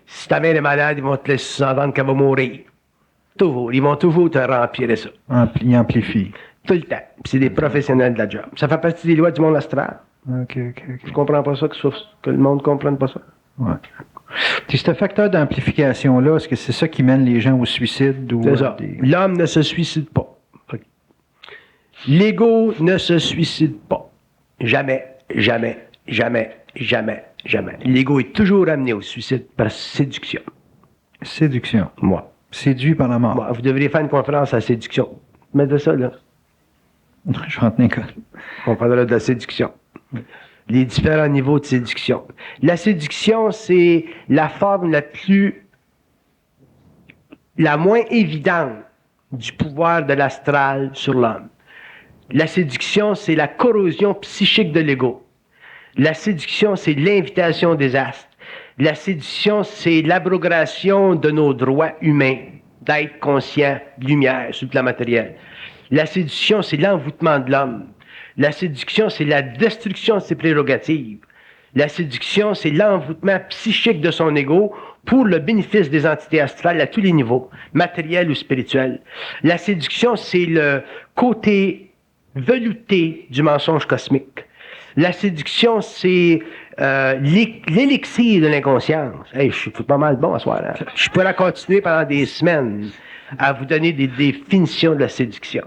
Si ta mère est malade, ils vont te laisser sous-entendre qu'elle va mourir. Toujours. Ils vont toujours te remplir ça. Il amplifie. Tout le temps. Puis c'est des professionnels de la job. Ça fait partie des lois du monde astral. OK. Je comprends pas ça, que le monde ne comprenne pas ça. Ouais. Puis ce facteur d'amplification-là, est-ce que c'est ça qui mène les gens au suicide? Ou C'est ça. L'homme ne se suicide pas. L'ego ne se suicide pas. Jamais, jamais, jamais, jamais, jamais. L'ego est toujours amené au suicide par séduction. Séduction. Moi. Séduit par la mort. Moi, vous devriez faire une conférence à séduction. Mettez ça, là. Je rentre dans l'école. On parlera de la séduction. Les différents niveaux de séduction. La séduction, c'est la forme la moins évidente du pouvoir de l'astral sur l'homme. La séduction, c'est la corrosion psychique de l'ego. La séduction, c'est l'invitation des astres. La séduction, c'est l'abrogation de nos droits humains d'être conscient, lumière, sur le plan matériel. La séduction, c'est l'envoûtement de l'homme. La séduction, c'est la destruction de ses prérogatives. La séduction, c'est l'envoûtement psychique de son ego pour le bénéfice des entités astrales à tous les niveaux, matériels ou spirituels. La séduction, c'est le côté velouté du mensonge cosmique. La séduction, c'est l'élixir de l'inconscience. Hey, je suis pas mal bon à ce soir-là. Je pourrais continuer pendant des semaines à vous donner des définitions de la séduction.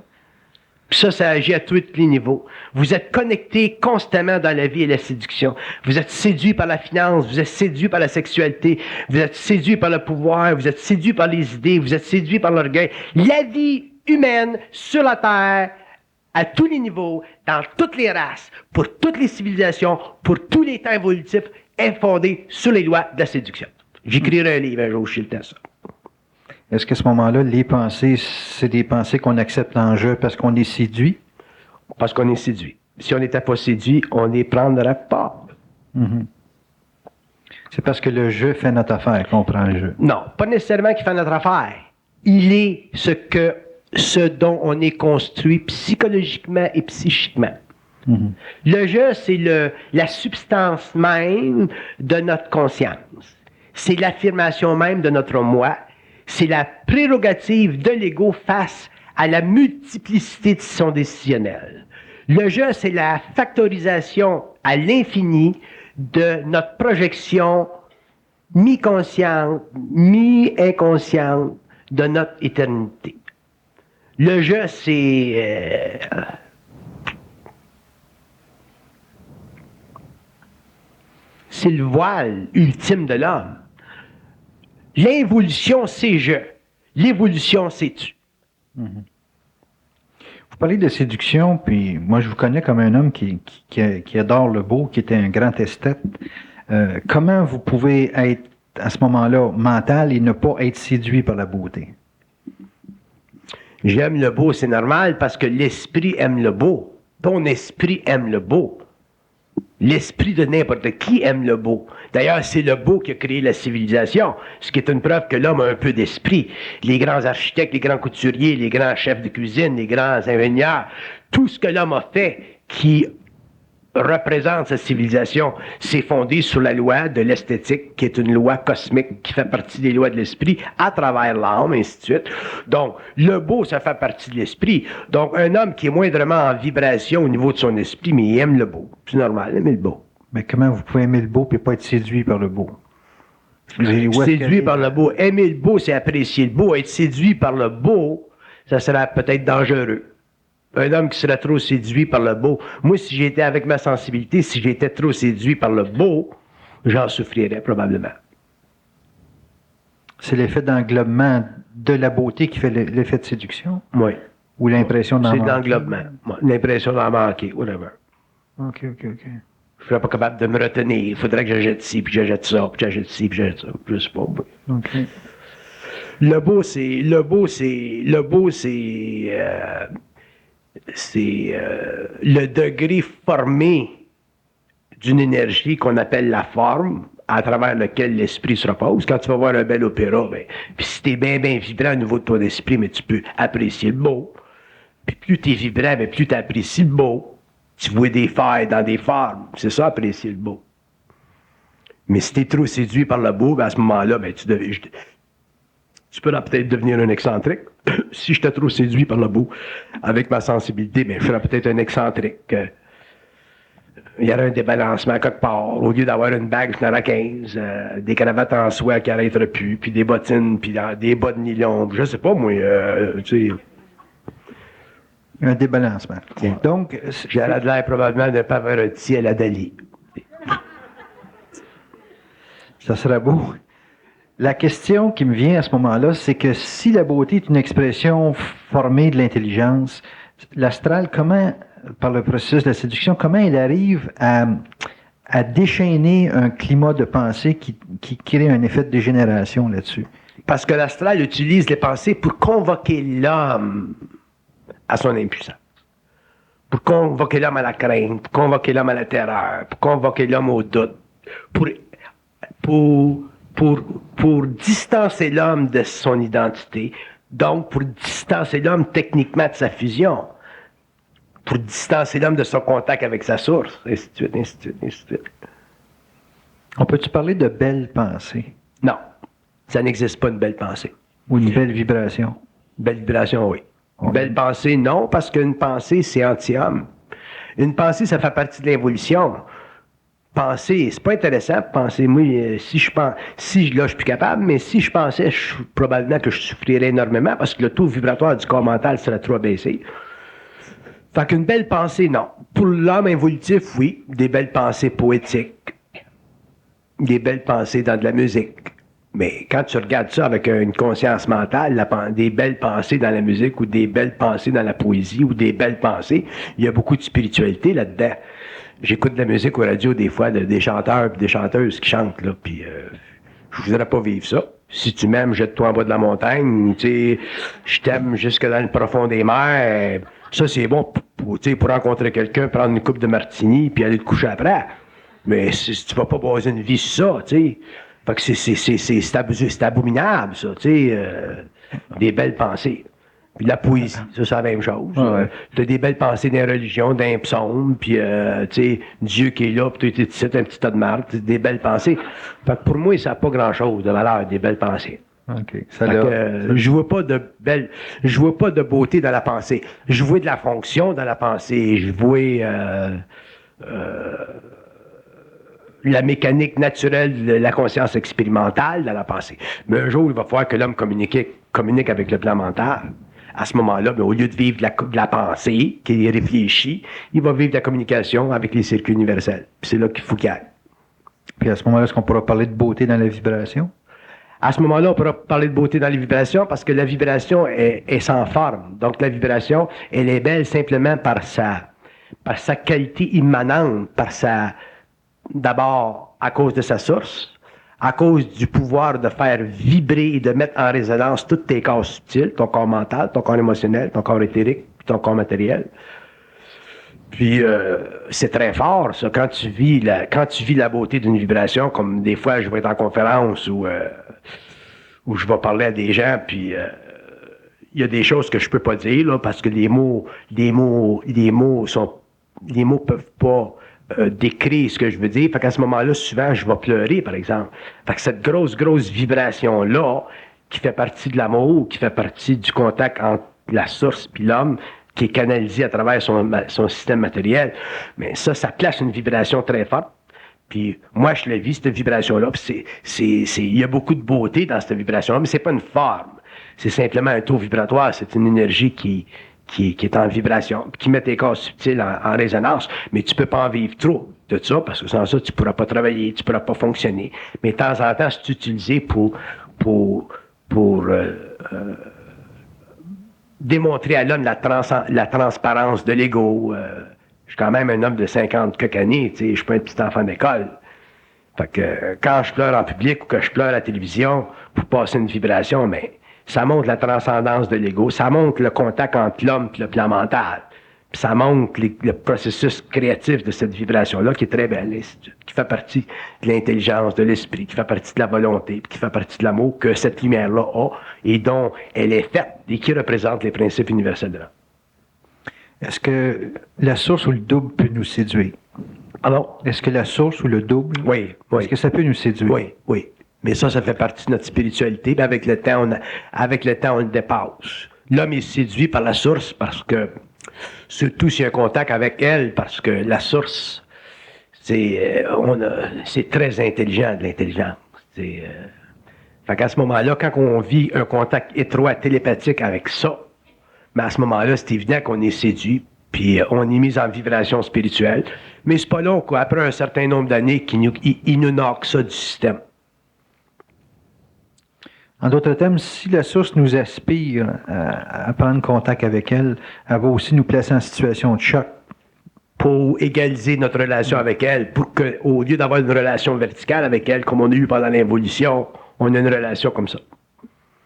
Puis ça agit à tous les niveaux. Vous êtes connecté constamment dans la vie et la séduction. Vous êtes séduit par la finance, vous êtes séduit par la sexualité, vous êtes séduit par le pouvoir, vous êtes séduit par les idées, vous êtes séduit par l'orgueil. La vie humaine sur la Terre, à tous les niveaux, dans toutes les races, pour toutes les civilisations, pour tous les temps évolutifs, est fondée sur les lois de la séduction. J'écrirai un livre un jour, je suis le temps ça. Est-ce qu'à ce moment-là, les pensées, c'est des pensées qu'on accepte en jeu parce qu'on est séduit? Parce qu'on est séduit. Si on n'était pas séduit, on ne les prendrait pas. Mm-hmm. C'est parce que le jeu fait notre affaire qu'on prend le jeu. Non, pas nécessairement qu'il fait notre affaire. Il est ce dont on est construit psychologiquement et psychiquement. Mm-hmm. Le jeu, c'est la substance même de notre conscience. C'est l'affirmation même de notre moi. C'est la prérogative de l'ego face à la multiplicité de son décisionnel. Le jeu, c'est la factorisation à l'infini de notre projection mi-consciente, mi-inconsciente de notre éternité. Le jeu, c'est le voile ultime de l'homme. L'involution, c'est je. L'évolution, c'est tu. Mm-hmm. Vous parlez de séduction, puis moi je vous connais comme un homme qui adore le beau, qui était un grand esthète. Comment vous pouvez être à ce moment-là mental et ne pas être séduit par la beauté? J'aime le beau, c'est normal, parce que l'esprit aime le beau. Ton esprit aime le beau. L'esprit de n'importe qui aime le beau. D'ailleurs, c'est le beau qui a créé la civilisation, ce qui est une preuve que l'homme a un peu d'esprit. Les grands architectes, les grands couturiers, les grands chefs de cuisine, les grands ingénieurs, tout ce que l'homme a fait qui représente cette civilisation, c'est fondé sur la loi de l'esthétique, qui est une loi cosmique qui fait partie des lois de l'esprit à travers l'âme, et ainsi de suite. Donc, le beau, ça fait partie de l'esprit. Donc, un homme qui est moindrement en vibration au niveau de son esprit, mais il aime le beau. C'est normal, aimer le beau. Mais comment vous pouvez aimer le beau et pas être séduit par le beau? Séduit par le beau. Aimer le beau, c'est apprécier le beau. Être séduit par le beau, ça serait peut-être dangereux. Un homme qui serait trop séduit par le beau. Moi, si j'étais avec ma sensibilité, si j'étais trop séduit par le beau, j'en souffrirais probablement. C'est l'effet d'englobement de la beauté qui fait l'effet de séduction? Oui. Ou l'impression d'en manquer? C'est l'englobement. L'impression d'en manquer, whatever. OK. Je ne serais pas capable de me retenir. Il faudrait que j'achète ci, puis j'achète ça, puis j'achète ci, puis j'achète ça. Je sais pas. OK. Le beau, c'est le degré formé d'une énergie qu'on appelle la forme, à travers lequel l'esprit se repose. Quand tu vas voir un bel opéra, puis si tu es bien vibrant au niveau de ton esprit, mais tu peux apprécier le beau. Puis plus tu es vibrant, mais plus tu apprécies le beau. Tu vois des failles dans des formes. C'est ça, apprécier le beau. Mais si tu es trop séduit par le beau, à ce moment-là, tu peux peut-être devenir un excentrique. Si j'étais trop séduit par le beau, avec ma sensibilité, je serais peut-être un excentrique. Il y aurait un débalancement quelque part. Au lieu d'avoir une bague, je n'en aurais 15, des cravates en soie qui n'arrêteraient plus, puis des bottines, puis des bas de nylon. Je sais pas, moi, tu sais. Un débalancement. Ouais. Donc, j'ai l'air probablement de Pavarotti à la Dali. Ça serait beau. La question qui me vient à ce moment-là, c'est que si la beauté est une expression formée de l'intelligence, l'astral, comment, par le processus de la séduction, comment il arrive à déchaîner un climat de pensée qui crée un effet de dégénération là-dessus? Parce que l'astral utilise les pensées pour convoquer l'homme à son impuissance. Pour convoquer l'homme à la crainte, pour convoquer l'homme à la terreur, pour convoquer l'homme au doute, pour distancer l'homme de son identité, donc pour distancer l'homme techniquement de sa fusion, pour distancer l'homme de son contact avec sa source, ainsi de suite, ainsi de suite, ainsi de suite. On peut-tu parler de belles pensées? Non, ça n'existe pas une belle pensée. Ou une belle vibration? Belle vibration, oui. Une belle pensée, non, parce qu'une pensée, c'est anti-homme. Une pensée, ça fait partie de l'évolution. Penser, c'est pas intéressant, penser. Moi, là, je suis plus capable, mais si je pensais, probablement que je souffrirais énormément parce que le taux vibratoire du corps mental serait trop abaissé. Fait qu'une belle pensée, non. Pour l'homme évolutif, oui, des belles pensées poétiques, des belles pensées dans de la musique. Mais quand tu regardes ça avec une conscience mentale, des belles pensées dans la musique ou des belles pensées dans la poésie ou des belles pensées, il y a beaucoup de spiritualité là-dedans. J'écoute de la musique au radio des fois, des chanteurs et des chanteuses qui chantent, là, puis je voudrais pas vivre ça. Si tu m'aimes, jette-toi en bas de la montagne, tu sais, je t'aime jusque dans le profond des mers. Ça, c'est bon pour rencontrer quelqu'un, prendre une coupe de martini puis aller te coucher après. Mais tu vas pas baser une vie sur ça, tu sais. Fait que c'est abominable, ça, tu sais. Des belles pensées. Puis la poésie, ça, c'est la même chose. Ouais. Tu as des belles pensées dans la religion, dans les psaumes, puis, tu sais, Dieu qui est là, puis tu es un petit tas de marde, des belles pensées. Fait que pour moi, ça n'a pas grand-chose de valeur, des belles pensées. OK. Je vois pas de beauté dans la pensée. Je vois de la fonction dans la pensée. Je vois la mécanique naturelle de la conscience expérimentale dans la pensée. Mais un jour, il va falloir que l'homme communique avec le plan mental. À ce moment-là, au lieu de vivre de la pensée, qui est réfléchie, il va vivre de la communication avec les circuits universels. Puis c'est là qu'il faut qu'il aille. Puis à ce moment-là, est-ce qu'on pourra parler de beauté dans la vibration? À ce moment-là, on pourra parler de beauté dans les vibrations parce que la vibration est sans forme. Donc la vibration, elle est belle simplement par sa qualité immanente, d'abord à cause de sa source, à cause du pouvoir de faire vibrer et de mettre en résonance tous tes corps subtils, ton corps mental, ton corps émotionnel, ton corps éthérique, puis ton corps matériel. Puis c'est très fort, ça, quand tu vis la beauté d'une vibration, comme des fois je vais être en conférence où je vais parler à des gens, puis il y a des choses que je peux pas dire, là, parce que les mots peuvent pas décrire ce que je veux dire. Fait qu'à ce moment-là, souvent, je vais pleurer, par exemple. Fait que cette grosse vibration-là, qui fait partie de l'amour, qui fait partie du contact entre la source puis l'homme, qui est canalisé à travers son système matériel, mais ça place une vibration très forte. Puis moi, je la vis, cette vibration-là, puis il y a beaucoup de beauté dans cette vibration-là, mais c'est pas une forme. C'est simplement un taux vibratoire, c'est une énergie qui est en vibration, puis qui met tes corps subtils en résonance, mais tu peux pas en vivre trop de ça, parce que sans ça, tu pourras pas travailler, tu pourras pas fonctionner. Mais de temps en temps, c'est utilisé pour démontrer à l'homme la transparence de l'ego. Je suis quand même un homme de 50 quelques années, tu sais, je suis pas un petit enfant d'école. Fait que quand je pleure en public ou que je pleure à la télévision pour passer une vibration, mais ça montre la transcendance de l'ego, ça montre le contact entre l'homme et le plan mental. Puis ça montre le processus créatif de cette vibration-là qui est très belle, qui fait partie de l'intelligence, de l'esprit, qui fait partie de la volonté, puis qui fait partie de l'amour que cette lumière-là a et dont elle est faite et qui représente les principes universels de l'homme. Est-ce que la source ou le double peut nous séduire? Alors? Est-ce que la source ou le double, oui. Est-ce que ça peut nous séduire? Oui. Mais ça fait partie de notre spiritualité. Puis avec le temps, on le dépasse. L'homme est séduit par la source parce que, surtout s'il y a un contact avec elle, parce que la source, c'est très intelligent de l'intelligence. Fait qu'à ce moment-là, quand on vit un contact étroit télépathique avec ça, mais à ce moment-là, c'est évident qu'on est séduit, puis on est mis en vibration spirituelle. Mais c'est pas long, quoi. Après un certain nombre d'années, il nous knock ça du système. En d'autres termes, si la source nous aspire à prendre contact avec elle, elle va aussi nous placer en situation de choc. Pour égaliser notre relation avec elle, pour qu'au lieu d'avoir une relation verticale avec elle, comme on a eu pendant l'évolution, on a une relation comme ça.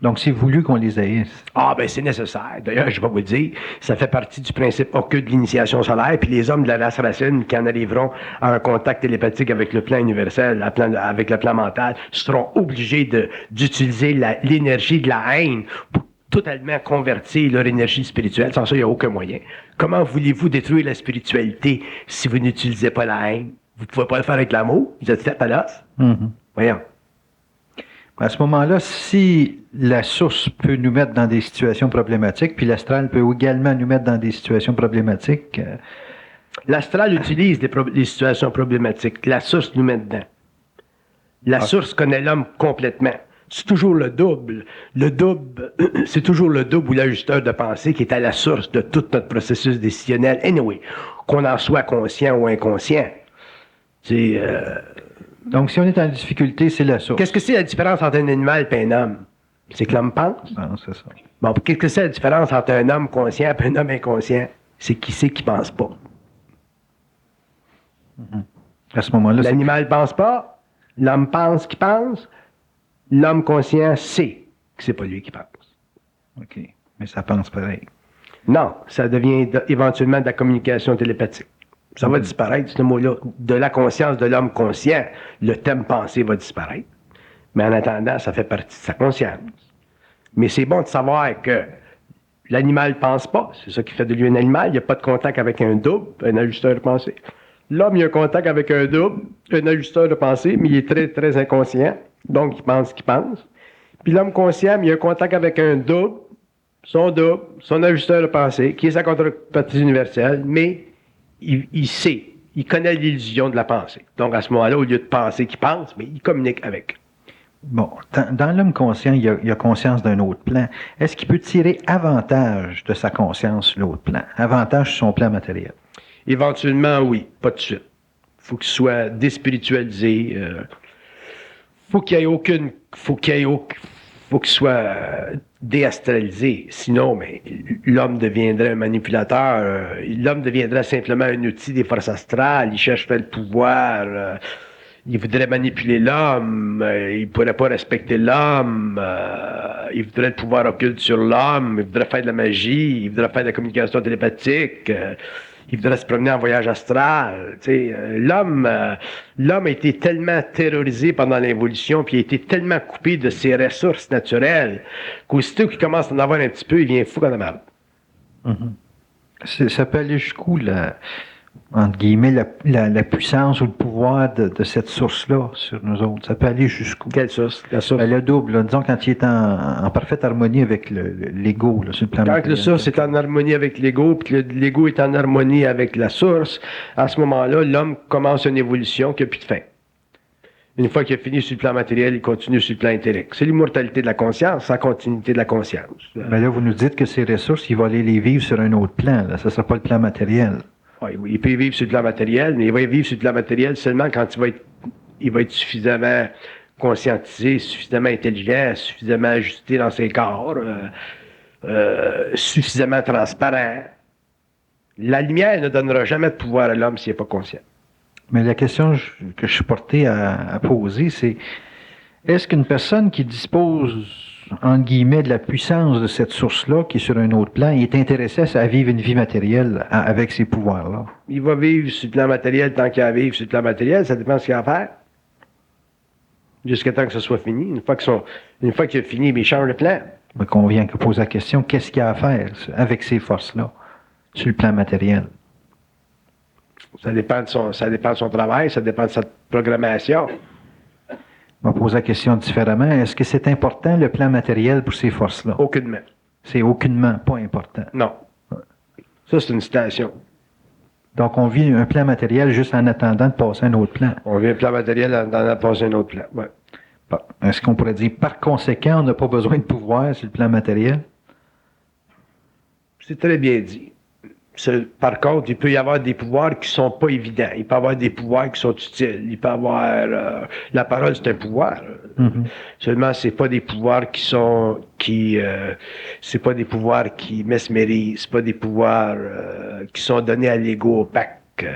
Donc, c'est voulu qu'on les haïsse. Ah, ben c'est nécessaire. D'ailleurs, je vais vous le dire, ça fait partie du principe occulte de l'initiation solaire, puis les hommes de la race racine qui en arriveront à un contact télépathique avec le plan universel, avec le plan mental, seront obligés d'utiliser l'énergie de la haine pour totalement convertir leur énergie spirituelle. Sans ça, il n'y a aucun moyen. Comment voulez-vous détruire la spiritualité si vous n'utilisez pas la haine? Vous ne pouvez pas le faire avec l'amour? Vous êtes fait à l'os? Mm-hmm. Voyons. À ce moment-là, si la source peut nous mettre dans des situations problématiques, puis l'astral peut également nous mettre dans des situations problématiques. L'astral utilise les situations problématiques. La source nous met dedans. La source connaît l'homme complètement. C'est toujours le double. C'est toujours le double ou l'ajusteur de pensée qui est à la source de tout notre processus décisionnel. Anyway, qu'on en soit conscient ou inconscient. Donc, si on est en difficulté, c'est la source. Qu'est-ce que c'est la différence entre un animal et un homme? C'est que l'homme pense? Non, c'est ça. Bon, qu'est-ce que c'est la différence entre un homme conscient et un homme inconscient? C'est qui sait qui pense pas. Mm-hmm. À ce moment-là, l'animal pense pas, l'homme pense qu'il pense, l'homme conscient sait que c'est pas lui qui pense. OK. Mais ça pense pareil. Non, ça devient éventuellement de la communication télépathique. Ça va disparaître, ce mot-là. De la conscience de l'homme conscient, le thème pensée va disparaître. Mais en attendant, ça fait partie de sa conscience. Mais c'est bon de savoir que l'animal ne pense pas. C'est ça qui fait de lui un animal. Il n'y a pas de contact avec un double, un ajusteur de pensée. L'homme, il a un contact avec un double, un ajusteur de pensée, mais il est très, très inconscient. Donc, il pense qu'il pense. Puis l'homme conscient, il a un contact avec un double, son ajusteur de pensée, qui est sa contrepartie universelle, mais il sait, il connaît l'illusion de la pensée. Donc, à ce moment-là, au lieu de penser qu'il pense, mais il communique avec. Bon, dans l'homme conscient, il y a conscience d'un autre plan. Est-ce qu'il peut tirer avantage de sa conscience sur l'autre plan? Avantage sur son plan matériel? Éventuellement, oui. Pas tout de suite. Il faut qu'il soit déspiritualisé. Faut qu'il soit déastralisé. Sinon, mais l'homme deviendrait un manipulateur. L'homme deviendrait simplement un outil des forces astrales. Il chercherait le pouvoir. Il voudrait manipuler l'homme. Il ne pourrait pas respecter l'homme. Il voudrait le pouvoir occulte sur l'homme. Il voudrait faire de la magie. Il voudrait faire de la communication télépathique. Il voudrait se promener en voyage astral. L'homme a été tellement terrorisé pendant l'évolution, puis il a été tellement coupé de ses ressources naturelles, qu'aussitôt qu'il commence à en avoir un petit peu, il vient fou comme la merde. Mm-hmm. Ça peut aller jusqu'où, entre guillemets, la puissance ou le pouvoir de cette source-là sur nous autres? Ça peut aller jusqu'où? Quelle source? La source. Ben, le double, là, disons quand il est en parfaite harmonie avec l'ego, là, sur le plan Quand matériel. le source est en harmonie avec l'ego, puis que l'ego est en harmonie avec la source, à ce moment-là, l'homme commence une évolution qui n'a plus de fin. Une fois qu'il a fini sur le plan matériel, il continue sur le plan éthérique. C'est l'immortalité de la conscience, sans continuité de la conscience. Ben là, vous nous dites que ces ressources, il va aller les vivre sur un autre plan. Là. Ça ne sera pas le plan matériel. Ouais, il peut vivre sur le plan matériel, mais il va vivre sur le plan matériel seulement quand il va être suffisamment conscientisé, suffisamment intelligent, suffisamment ajusté dans ses corps, suffisamment transparent. La lumière ne donnera jamais de pouvoir à l'homme s'il n'est pas conscient. Mais la question que je suis porté à poser, c'est est-ce qu'une personne qui dispose, entre guillemets, de la puissance de cette source-là, qui est sur un autre plan, est intéressée à vivre une vie matérielle avec ces pouvoirs-là? Il va vivre sur le plan matériel tant qu'il a à vivre sur le plan matériel, ça dépend de ce qu'il a à faire. Jusqu'à temps que ce soit fini. Une fois qu'il a fini, il change de plan. Donc on vient que poser la question, qu'est-ce qu'il y a à faire avec ces forces-là, sur le plan matériel? Ça dépend de son travail, ça dépend de sa programmation. On va poser la question différemment. Est-ce que c'est important le plan matériel pour ces forces-là? Aucunement. C'est aucunement pas important. Non. Ça, c'est une citation. Donc, on vit un plan matériel juste en attendant de passer à un autre plan. On vit un plan matériel dans la passer un autre plan. Ouais. Bon. Est-ce qu'on pourrait dire, par conséquent, on n'a pas besoin de pouvoir sur le plan matériel? C'est très bien dit. Par contre, il peut y avoir des pouvoirs qui sont pas évidents. Il peut y avoir des pouvoirs qui sont utiles. Il peut y avoir... la parole, c'est un pouvoir. Mm-hmm. Seulement, c'est pas des pouvoirs c'est pas des pouvoirs qui mesmérisent. C'est pas des pouvoirs qui sont donnés à l'ego opaque.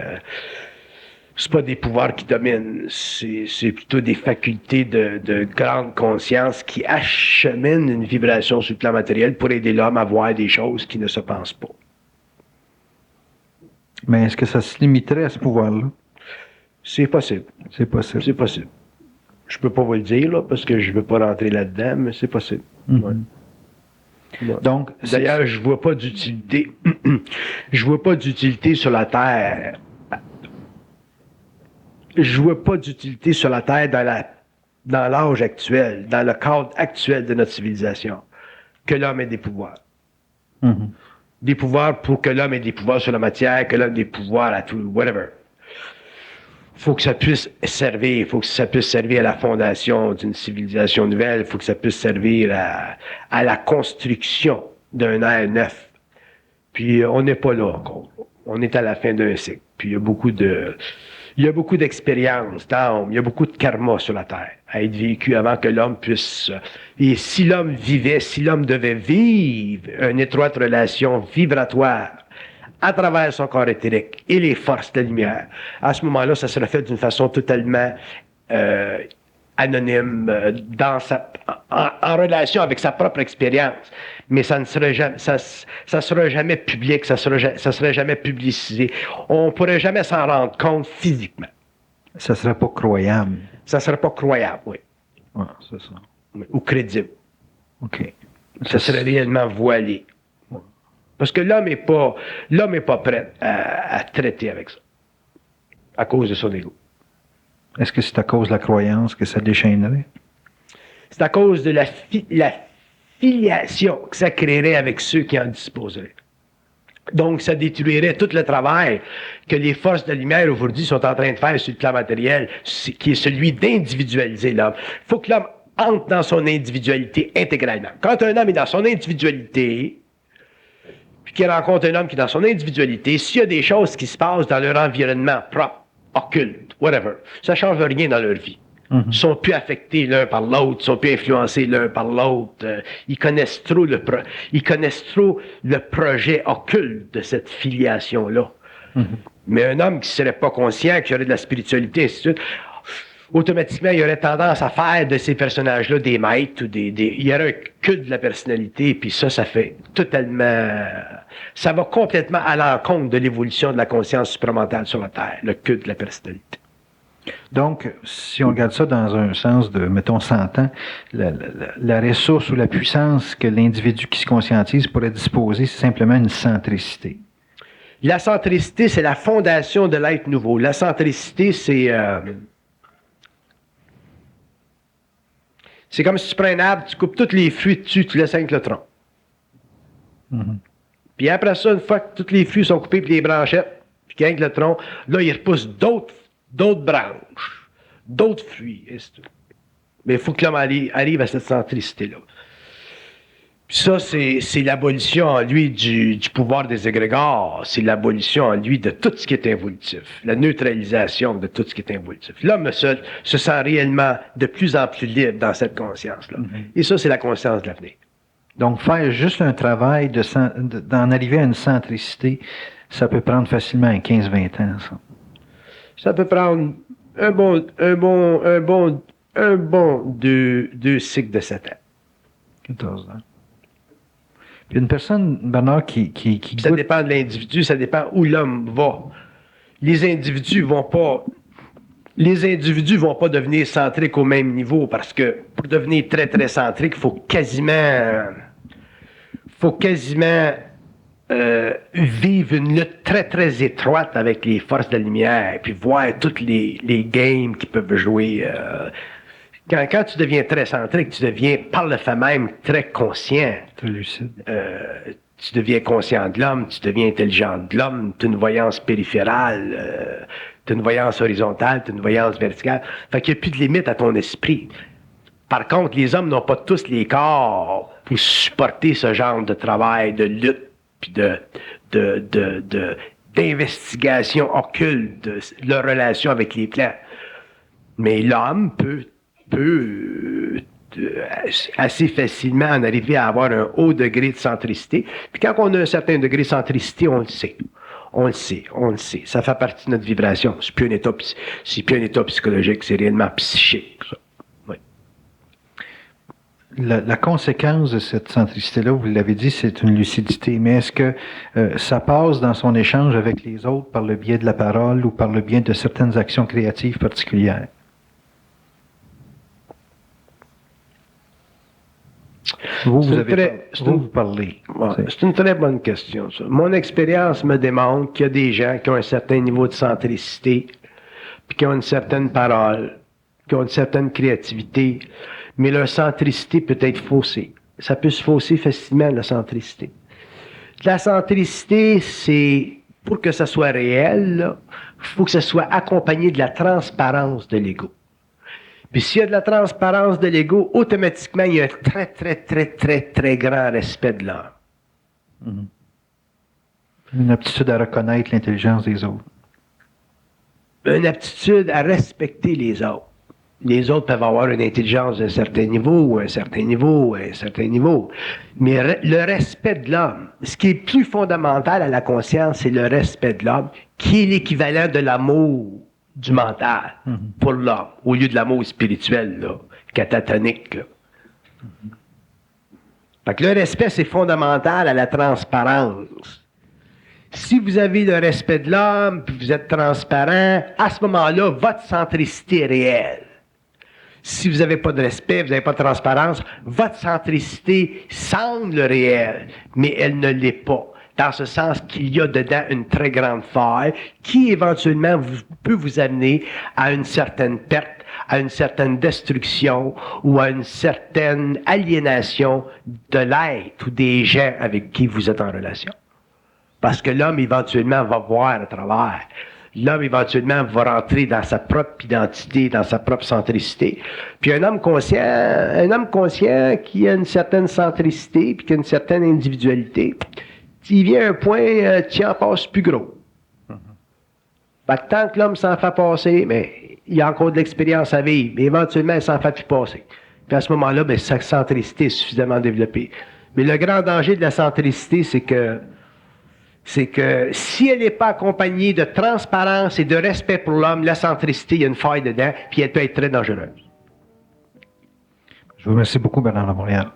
C'est pas des pouvoirs qui dominent. C'est plutôt des facultés de grande conscience qui acheminent une vibration sur le plan matériel pour aider l'homme à voir des choses qui ne se pensent pas. Mais est-ce que ça se limiterait à ce pouvoir-là? C'est possible. C'est possible. C'est possible. Je peux pas vous le dire, là, parce que je veux pas rentrer là-dedans, mais c'est possible. Mm-hmm. Ouais. Ouais. Donc, d'ailleurs, je vois pas d'utilité. Je vois pas d'utilité sur la Terre. Je vois pas d'utilité sur la Terre dans l'âge actuel, dans le cadre actuel de notre civilisation, que l'homme ait des pouvoirs. Mm-hmm. Des pouvoirs pour que l'homme ait des pouvoirs sur la matière, que l'homme ait des pouvoirs à tout, whatever. Faut que ça puisse servir, faut que ça puisse servir à la fondation d'une civilisation nouvelle, faut que ça puisse servir à la construction d'un ère neuf. Puis on n'est pas là encore. On est à la fin d'un cycle. Puis il y a beaucoup d'expériences, il y a beaucoup de karma sur la Terre à être vécu avant que l'homme puisse... Et si l'homme devait vivre une étroite relation vibratoire à travers son corps éthérique et les forces de la lumière, à ce moment-là, ça serait fait d'une façon totalement anonyme, en relation avec sa propre expérience. Mais ça ne serait jamais, ça serait jamais public, ça serait jamais publicisé. On pourrait jamais s'en rendre compte physiquement. Ça serait pas croyable. Ça serait pas croyable, oui. Ouais, c'est ça. Ou crédible. OK. Ça serait réellement voilé. Parce que l'homme est pas prêt à traiter avec ça. À cause de son ego. Est-ce que c'est à cause de la croyance que ça déchaînerait? C'est à cause de la filiation que ça créerait avec ceux qui en disposeraient. Donc, ça détruirait tout le travail que les forces de la lumière aujourd'hui sont en train de faire sur le plan matériel, qui est celui d'individualiser l'homme. Il faut que l'homme entre dans son individualité intégralement. Quand un homme est dans son individualité, puis qu'il rencontre un homme qui est dans son individualité, s'il y a des choses qui se passent dans leur environnement propre, occulte, whatever, ça ne change rien dans leur vie. Mm-hmm. Ils sont plus affectés l'un par l'autre, ils sont plus influencés l'un par l'autre. Ils connaissent trop le projet occulte de cette filiation-là. Mm-hmm. Mais un homme qui ne serait pas conscient, qui aurait de la spiritualité, ainsi de suite, automatiquement, il aurait tendance à faire de ces personnages-là des maîtres, il y aurait un culte de la personnalité, puis ça fait totalement... Ça va complètement à l'encontre de l'évolution de la conscience supramentale sur la Terre, le culte de la personnalité. Donc, si on regarde ça dans un sens de, mettons, 100 ans, la ressource ou la puissance que l'individu qui se conscientise pourrait disposer, c'est simplement une centricité. La centricité, c'est la fondation de l'être nouveau. La centricité, c'est comme si tu prends un arbre, tu coupes tous les fruits dessus, tu laisses avec le tronc. Puis après ça, une fois que tous les fruits sont coupés, puis les branchettes, puis qu'il y a avec le tronc, là, il repousse d'autres branches, d'autres fruits, et c'est tout. Mais il faut que l'homme arrive à cette centricité-là. Puis ça, c'est l'abolition en lui du pouvoir des égrégores. C'est l'abolition en lui de tout ce qui est involutif. La neutralisation de tout ce qui est involutif. L'homme se sent réellement de plus en plus libre dans cette conscience-là. Et ça, c'est la conscience de l'avenir. Donc, faire juste un travail d'en arriver à une centricité, ça peut prendre facilement 15-20 ans, ça. Ça peut prendre un bon deux cycles de 7 ans. 14 ans. Puis une personne, Bernard, qui Ça dépend de l'individu, ça dépend où l'homme va. Les individus vont pas devenir centriques au même niveau parce que pour devenir très, très centrique, il faut quasiment vivre une lutte très, très étroite avec les forces de la lumière, puis voir toutes les games qui peuvent jouer. Quand tu deviens très centrique, tu deviens par le fait même très conscient. Très lucide. Tu deviens conscient de l'homme, tu deviens intelligent de l'homme, tu as une voyance périphérale, tu as une voyance horizontale, tu as une voyance verticale. Fait qu'il n'y a plus de limite à ton esprit. Par contre, les hommes n'ont pas tous les corps pour supporter ce genre de travail, de lutte, puis d'investigation occulte de leur relation avec les plans. Mais l'homme peut assez facilement en arriver à avoir un haut degré de centricité. Puis quand on a un certain degré de centricité, on le sait. On le sait. Ça fait partie de notre vibration. C'est plus un état psychologique, c'est réellement psychique. Ça. Oui. La conséquence de cette centricité-là, vous l'avez dit, c'est une lucidité. Mais est-ce que ça passe dans son échange avec les autres par le biais de la parole ou par le biais de certaines actions créatives particulières? Vous parlez. Ouais, c'est une très bonne question, ça. Mon expérience me démontre qu'il y a des gens qui ont un certain niveau de centricité, puis qui ont une certaine parole, qui ont une certaine créativité, mais leur centricité peut être faussée. Ça peut se fausser facilement, la centricité. La centricité, c'est, pour que ça soit réel, il faut que ça soit accompagné de la transparence de l'ego. Puis s'il y a de la transparence de l'ego, automatiquement, il y a un très, très, très, très, très grand respect de l'homme. Une aptitude à reconnaître l'intelligence des autres. Une aptitude à respecter les autres. Les autres peuvent avoir une intelligence d'un certain niveau, un certain niveau, un certain niveau. Mais le respect de l'homme, ce qui est plus fondamental à la conscience, c'est le respect de l'homme, qui est l'équivalent de l'amour du mental pour l'homme, au lieu de l'amour spirituel, là, catatonique. Là. Fait que le respect, c'est fondamental à la transparence. Si vous avez le respect de l'homme, puis vous êtes transparent, à ce moment-là, votre centricité est réelle. Si vous n'avez pas de respect, vous n'avez pas de transparence, votre centricité semble réelle, mais elle ne l'est pas. Dans ce sens qu'il y a dedans une très grande faille qui éventuellement peut vous amener à une certaine perte, à une certaine destruction ou à une certaine aliénation de l'être ou des gens avec qui vous êtes en relation. Parce que l'homme éventuellement va voir à travers. L'homme éventuellement va rentrer dans sa propre identité, dans sa propre centricité. Puis un homme conscient qui a une certaine centricité puis qui a une certaine individualité, il vient à un point, tu en passes plus gros. Fait que tant que l'homme s'en fait passer, mais il y a encore de l'expérience à vivre, mais éventuellement, il s'en fait plus passer. Puis à ce moment-là, ben, sa centricité est suffisamment développée. Mais le grand danger de la centricité, c'est que si elle n'est pas accompagnée de transparence et de respect pour l'homme, la centricité, il y a une faille dedans, puis elle peut être très dangereuse. Je vous remercie beaucoup, Bernard Lamontréal.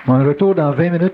On retour dans 20 minutes.